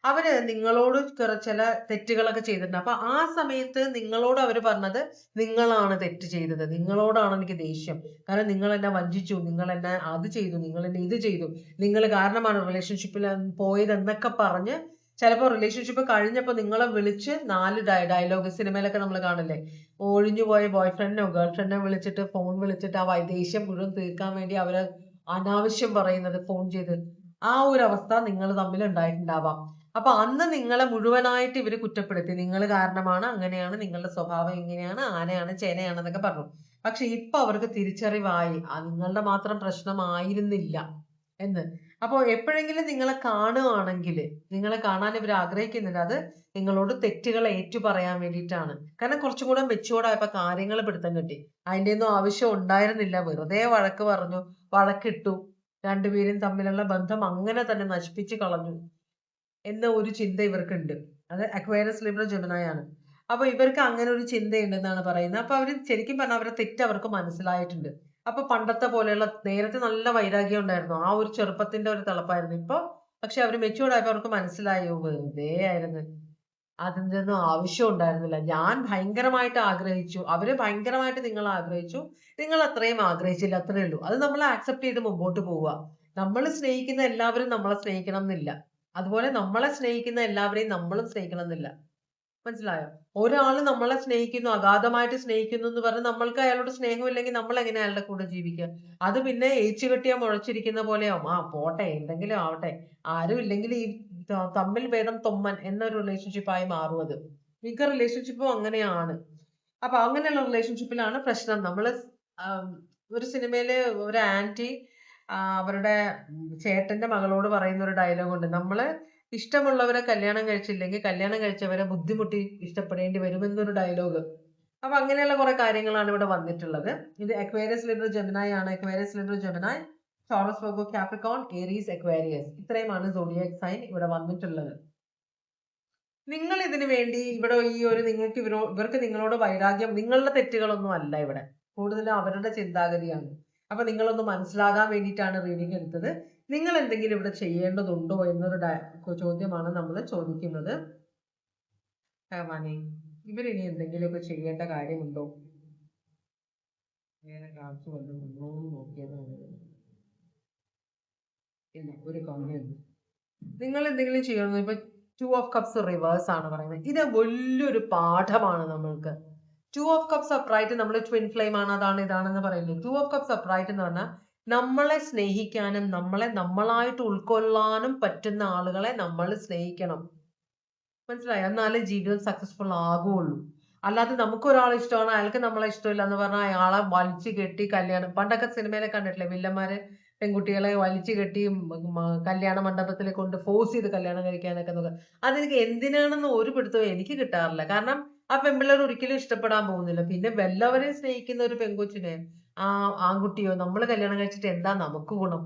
അവര് നിങ്ങളോട് ചില തെറ്റുകളൊക്കെ ചെയ്തിട്ടുണ്ട്. അപ്പൊ ആ സമയത്ത് നിങ്ങളോട് അവര് പറഞ്ഞത് നിങ്ങളാണ് തെറ്റ് ചെയ്തത്, നിങ്ങളോടാണ് എനിക്ക് ദേഷ്യം, കാരണം നിങ്ങൾ എന്നെ വഞ്ചിച്ചു, നിങ്ങൾ എന്നെ അത് ചെയ്തു, നിങ്ങൾ എന്നെ ഇത് ചെയ്തു, നിങ്ങൾ കാരണമാണ് റിലേഷൻഷിപ്പിൽ പോയത് എന്നൊക്കെ പറഞ്ഞ് ചിലപ്പോൾ റിലേഷൻഷിപ്പ് കഴിഞ്ഞപ്പോ നിങ്ങളെ വിളിച്ച് 4 ഡയലോഗ് സിനിമയിലൊക്കെ നമ്മൾ കാണില്ലേ, ഒഴിഞ്ഞുപോയ ബോയ് ഫ്രണ്ടിനോ ഗേൾ ഫ്രണ്ടിനോ വിളിച്ചിട്ട് ഫോൺ വിളിച്ചിട്ട് ആ ദേഷ്യം മുഴുവൻ തീർക്കാൻ വേണ്ടി അവര് അനാവശ്യം പറയുന്നത് ഫോൺ ചെയ്ത്. ആ ഒരു അവസ്ഥ നിങ്ങൾ തമ്മിൽ ഉണ്ടായിട്ടുണ്ടാവാം. അപ്പൊ അന്ന് നിങ്ങളെ മുഴുവനായിട്ട് ഇവര് കുറ്റപ്പെടുത്തി, നിങ്ങൾ കാരണമാണ്, അങ്ങനെയാണ്, നിങ്ങളുടെ സ്വഭാവം ഇങ്ങനെയാണ്, ആനയാണ് ചേനയാണ് എന്നൊക്കെ പറഞ്ഞു. പക്ഷെ ഇപ്പൊ അവർക്ക് തിരിച്ചറിവായി നിങ്ങളുടെ മാത്രം പ്രശ്നമായിരുന്നില്ല എന്ന്. അപ്പൊ എപ്പോഴെങ്കിലും നിങ്ങളെ കാണുകയാണെങ്കിൽ, നിങ്ങളെ കാണാൻ ഇവർ ആഗ്രഹിക്കുന്നില്ല, അത് നിങ്ങളോട് തെറ്റുകൾ ഏറ്റു പറയാൻ വേണ്ടിയിട്ടാണ്. കാരണം കുറച്ചും കൂടെ മെച്ചുവേർഡ് ആയപ്പോ കാര്യങ്ങൾ പിടുത്തം കിട്ടി. അതിന്റെ ഒന്നും ആവശ്യം ഉണ്ടായിരുന്നില്ല, വെറുതെ വഴക്ക് പറഞ്ഞു, വഴക്കിട്ടു, രണ്ടുപേരും തമ്മിലുള്ള ബന്ധം അങ്ങനെ തന്നെ നശിപ്പിച്ചു കളഞ്ഞു എന്ന ഒരു ചിന്ത ഇവർക്കുണ്ട്. അത് അക്വയറസ് ലിബ്ര ജെമിനായി ആണ്. അപ്പൊ ഇവർക്ക് അങ്ങനെ ഒരു ചിന്തയുണ്ടെന്നാണ് പറയുന്നത്. അപ്പൊ അവര് ശരിക്കും പറഞ്ഞാൽ അവരുടെ തെറ്റ് അവർക്ക് മനസ്സിലായിട്ടുണ്ട്. അപ്പൊ പണ്ടത്തെ പോലെയുള്ള, നേരത്തെ നല്ല വൈരാഗ്യം ഉണ്ടായിരുന്നു, ആ ഒരു ചെറുപ്പത്തിന്റെ ഒരു തിളപ്പായിരുന്നു. ഇപ്പൊ പക്ഷെ അവര് മെച്ചൂർഡ് ആയപ്പോ അവർക്ക് മനസ്സിലായോ വെറുതെ ആയിരുന്നു, അതിന്റെ ഒന്നും ആവശ്യം ഉണ്ടായിരുന്നില്ല. ഞാൻ ഭയങ്കരമായിട്ട് ആഗ്രഹിച്ചു, അവര് ഭയങ്കരമായിട്ട് നിങ്ങൾ ആഗ്രഹിച്ചു, നിങ്ങൾ അത്രയും ആഗ്രഹിച്ചില്ല, അത്രേ ഉള്ളൂ. അത് നമ്മൾ ആക്സെപ്റ്റ് ചെയ്ത് മുമ്പോട്ട് പോവുക. നമ്മൾ സ്നേഹിക്കുന്ന എല്ലാവരും നമ്മളെ സ്നേഹിക്കണം എന്നില്ല, അതുപോലെ നമ്മളെ സ്നേഹിക്കുന്ന എല്ലാവരെയും നമ്മളും സ്നേഹിക്കണം എന്നില്ല. മനസ്സിലായോ? ഒരാള് നമ്മളെ സ്നേഹിക്കുന്നു, അഗാധമായിട്ട് സ്നേഹിക്കുന്നു എന്ന് പറഞ്ഞ് നമ്മൾക്ക് അയാളോട് സ്നേഹമില്ലെങ്കിൽ നമ്മൾ എങ്ങനെ അയാളുടെ കൂടെ ജീവിക്കുക? അത് പിന്നെ ഏച്ചു കെട്ടിയാ മുളച്ചിരിക്കുന്ന പോലെയാവും. പോട്ടെ, എന്തെങ്കിലും ആവട്ടെ, ആരും ഇല്ലെങ്കിൽ ഈ തമ്മിൽ ഭേദം തൊമ്മൻ എന്നൊരു റിലേഷൻഷിപ്പ് ആയി മാറും അത്. മിക്ക റിലേഷൻഷിപ്പും അങ്ങനെയാണ്. അപ്പൊ അങ്ങനെയുള്ള റിലേഷൻഷിപ്പിലാണ് പ്രശ്നം. നമ്മള് ഒരു സിനിമയില് ഒരു ആന്റി അവരുടെ ചേട്ടന്റെ മകളോട് പറയുന്ന ഒരു ഡയലോഗ് ഉണ്ട്, നമ്മള് ഇഷ്ടമുള്ളവരെ കല്യാണം കഴിച്ചില്ലെങ്കിൽ കല്യാണം കഴിച്ചവരെ ബുദ്ധിമുട്ടി ഇഷ്ടപ്പെടേണ്ടി വരുമെന്നൊരു ഡയലോഗ്. അപ്പൊ അങ്ങനെയുള്ള കുറെ കാര്യങ്ങളാണ് ഇവിടെ വന്നിട്ടുള്ളത്. ഇത് അക്വേറിയസ് ലിബ്ര ജെമിനായി ആണ്. Aquarius Libra Gemini, Taurus Virgo Capricorn Aries Aquarius, ഇത്രയുമാണ് സോഡിയാക് സൈൻ ഇവിടെ വന്നിട്ടുള്ളത്. നിങ്ങൾ ഇതിനു വേണ്ടി ഇവിടെ ഈ ഒരു നിങ്ങൾക്ക് ഇവർക്ക് നിങ്ങളോട് വൈരാഗ്യം, നിങ്ങളുടെ തെറ്റുകളൊന്നും അല്ല ഇവിടെ, കൂടുതലും അവരുടെ ചിന്താഗതിയാണ്. അപ്പൊ നിങ്ങളൊന്ന് മനസ്സിലാകാൻ വേണ്ടിയിട്ടാണ് റീഡിംഗ് എടുത്തത്. നിങ്ങൾ എന്തെങ്കിലും ഇവിടെ ചെയ്യേണ്ടതുണ്ടോ എന്നൊരു ചോദ്യമാണ് നമ്മൾ ചോദിക്കുന്നത്. ഇവരിനി എന്തെങ്കിലുമൊക്കെ ചെയ്യേണ്ട കാര്യമുണ്ടോ? വേറെ കാണിച്ചു വന്നു നോക്കിയതാണ്. ഇല്ല, ഒരു കമ്മിയുണ്ട്. നിങ്ങൾ എന്തെങ്കിലും ചെയ്യണം. ഇപ്പൊ 2 ഓഫ് കപ്സ് റിവേഴ്സ് ആണ് പറയുന്നത്. ഇത് വലിയൊരു പാഠമാണ് നമ്മൾക്ക്. 2 ഓഫ് കപ്സ് അപ്രൈറ്റ് നമ്മൾ ട്വിൻ ഫ്ലെയിം ആണ്, അതാണ് ഇതാണെന്ന് പറയുന്നത്. 2 ഓഫ് കപ്സ് അപ്രൈറ്റ് എന്ന് പറഞ്ഞാൽ നമ്മളെ സ്നേഹിക്കാനും നമ്മളെ നമ്മളായിട്ട് ഉൾക്കൊള്ളാനും പറ്റുന്ന ആളുകളെ നമ്മൾ സ്നേഹിക്കണം. മനസ്സിലായോ? എന്നാലേ ജീവിതം സക്സസ്ഫുൾ ആകുള്ളൂ. അല്ലാതെ നമുക്ക് ഒരാളെ ഇഷ്ടമാണ്, അയാൾക്ക് നമ്മളെ ഇഷ്ടമില്ല എന്ന് പറഞ്ഞാൽ അയാളെ വലിച്ചു കെട്ടി കല്യാണം, പണ്ടൊക്കെ സിനിമയിലെ കണ്ടിട്ടില്ലേ, വില്ലന്മാര് പെൺകുട്ടികളെ വലിച്ചു കെട്ടി കല്യാണ മണ്ഡപത്തിൽ കൊണ്ട് ഫോഴ്സ് ചെയ്ത് കല്യാണം കഴിക്കാനൊക്കെ നോക്കുക. അതെനിക്ക് എന്തിനാണെന്ന് ഒരു പിടുത്തവും എനിക്ക് കിട്ടാറില്ല. കാരണം ആ പെൺപിള്ളേർ ഒരിക്കലും ഇഷ്ടപ്പെടാൻ പോകുന്നില്ല. പിന്നെ വല്ലവരെയും സ്നേഹിക്കുന്ന ഒരു പെൺകൊച്ചിനെ, ആ ആൺകുട്ടിയോ നമ്മൾ കല്യാണം കഴിച്ചിട്ട് എന്താ നമുക്ക് ഗുണം?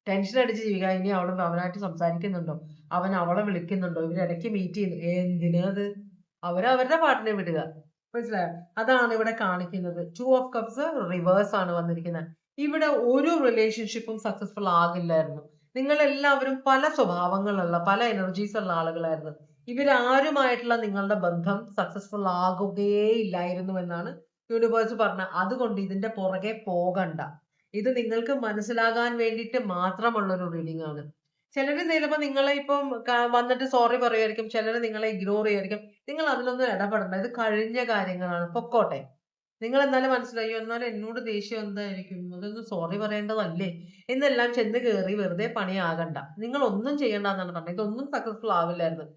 ടെൻഷൻ അടിച്ച് ചെയ്യുക. ഇനി അവനായിട്ട് സംസാരിക്കുന്നുണ്ടോ, അവൻ അവളെ വിളിക്കുന്നുണ്ടോ, ഇവരിടയ്ക്ക് മീറ്റ് ചെയ്യുന്നു, എന്തിനാ അത്? അവരവരുടെ പാട്ടിനെ വിടുക. മനസ്സിലായോ? അതാണ് ഇവിടെ കാണിക്കുന്നത്. 2 ഓഫ് കപ്സ് റിവേഴ്സ് ആണ് വന്നിരിക്കുന്നത്. ഇവിടെ ഒരു റിലേഷൻഷിപ്പും സക്സസ്ഫുൾ ആകില്ലായിരുന്നു. നിങ്ങൾ എല്ലാവരും പല സ്വഭാവങ്ങളുള്ള, പല എനർജീസ് ഉള്ള ആളുകളായിരുന്നു. ഇവരാരുമായിട്ടുള്ള നിങ്ങളുടെ ബന്ധം സക്സസ്ഫുൾ ആകുകയേ ഇല്ലായിരുന്നു എന്നാണ് യൂണിവേഴ്സ് പറഞ്ഞത്. അതുകൊണ്ട് ഇതിന്റെ പുറകെ പോകണ്ട. ഇത് നിങ്ങൾക്ക് മനസ്സിലാകാൻ വേണ്ടിയിട്ട് മാത്രമുള്ള ഒരു റീഡിംഗ് ആണ്. ചിലര് ചിലപ്പോ നിങ്ങളെ ഇപ്പം വന്നിട്ട് സോറി പറയുമായിരിക്കും, ചിലര് നിങ്ങളെ ഇഗ്നോർ ചെയ്യുമായിരിക്കും. നിങ്ങൾ അതിലൊന്നും ഇടപെടണ്ട, ഇത് കഴിഞ്ഞ കാര്യങ്ങളാണ്, പൊക്കോട്ടെ. നിങ്ങൾ എന്നാലും മനസ്സിലായോ, എന്നാലും എന്നോട് ദേഷ്യം എന്തായിരിക്കും, അതൊന്ന് സോറി പറയേണ്ടതല്ലേ എന്നെല്ലാം ചെന്ന് കയറി വെറുതെ പണിയാകണ്ട. നിങ്ങൾ ഒന്നും ചെയ്യണ്ട എന്നാണ് പറഞ്ഞത്. ഇതൊന്നും സക്സസ്ഫുൾ ആവില്ലായിരുന്നു.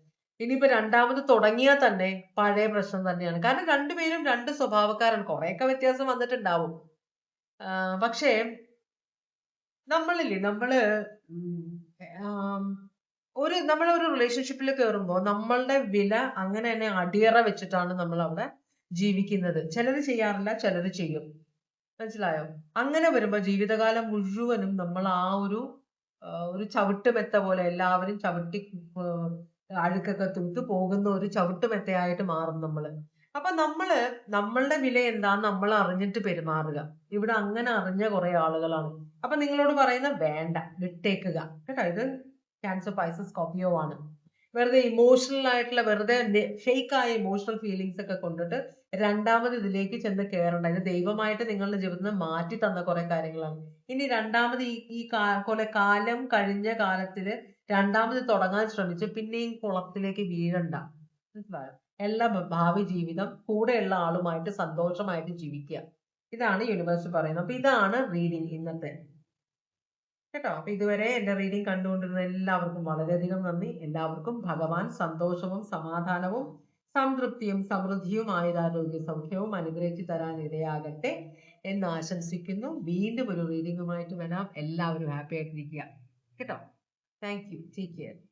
ഇനിയിപ്പോ രണ്ടാമത് തുടങ്ങിയാൽ തന്നെ പഴയ പ്രശ്നം തന്നെയാണ്. കാരണം രണ്ടുപേരും രണ്ട് സ്വഭാവക്കാരാണ്. കുറെയൊക്കെ വ്യത്യാസം വന്നിട്ടുണ്ടാവും. പക്ഷേ നമ്മള് നമ്മളൊരു റിലേഷൻഷിപ്പിൽ കയറുമ്പോൾ നമ്മളുടെ വില അങ്ങനെ തന്നെ അടിയറ വെച്ചിട്ടാണ് നമ്മൾ അവിടെ ജീവിക്കുന്നത്. ചിലര് ചെയ്യാറില്ല, ചിലര് ചെയ്യും. മനസ്സിലായോ? അങ്ങനെ വരുമ്പോ ജീവിതകാലം മുഴുവനും നമ്മൾ ആ ഒരു ചവിട്ടുമെത്ത പോലെ എല്ലാവരും ചവിട്ടി അഴുക്കൊക്കെ തൂത്ത് പോകുന്ന ഒരു ചവിട്ടുമെത്തയായിട്ട് മാറും നമ്മള്. അപ്പൊ നമ്മളുടെ വില എന്താന്ന് നമ്മൾ അറിഞ്ഞിട്ട് പെരുമാറുക. ഇവിടെ അങ്ങനെ അറിഞ്ഞ കുറെ ആളുകളാണ്. അപ്പൊ നിങ്ങളോട് പറയുന്ന വേണ്ട, വിട്ടേക്കുക കേട്ടോ. ഇത് ക്യാൻസർ, പൈസസ്, സ്കോർപിയോ ആണ്. വെറുതെ ഇമോഷണൽ ആയിട്ടുള്ള, വെറുതെ ഫേക്ക് ആയ ഇമോഷണൽ ഫീലിങ്സ് ഒക്കെ കൊണ്ടിട്ട് രണ്ടാമത് ഇതിലേക്ക് ചെന്ന് കയറണ്ട. ഇത് ദൈവമായിട്ട് നിങ്ങളുടെ ജീവിതത്തിൽ നിന്ന് മാറ്റി തന്ന കുറെ കാര്യങ്ങളാണ്. ഇനി രണ്ടാമത് ഈ കാലം കഴിഞ്ഞ കാലത്തില് രണ്ടാമത് തുടങ്ങാൻ ശ്രമിച്ച് പിന്നെയും കുളത്തിലേക്ക് വീഴണ്ട. മനസ്സിലായോ? എല്ലാ ഭാവി ജീവിതം കൂടെയുള്ള ആളുമായിട്ട് സന്തോഷമായിട്ട് ജീവിക്കുക. ഇതാണ് യൂണിവേഴ്സ് പറയുന്നത്. അപ്പൊ ഇതാണ് റീഡിങ് ഇന്നത്തെ കേട്ടോ. അപ്പൊ ഇതുവരെ എന്റെ റീഡിങ് കണ്ടുകൊണ്ടിരുന്ന എല്ലാവർക്കും വളരെയധികം നന്ദി. എല്ലാവർക്കും ഭഗവാൻ സന്തോഷവും സമാധാനവും സംതൃപ്തിയും സമൃദ്ധിയും ആയുരാരോഗ്യ സൗഖ്യവും അനുഗ്രഹിച്ചു തരാൻ ഇടയാകട്ടെ എന്ന് ആശംസിക്കുന്നു. വീണ്ടും ഒരു റീഡിങ്ങുമായിട്ട് വരാം. എല്ലാവരും ഹാപ്പി ആയിട്ടിരിക്കുക കേട്ടോ. Thank you. Take care.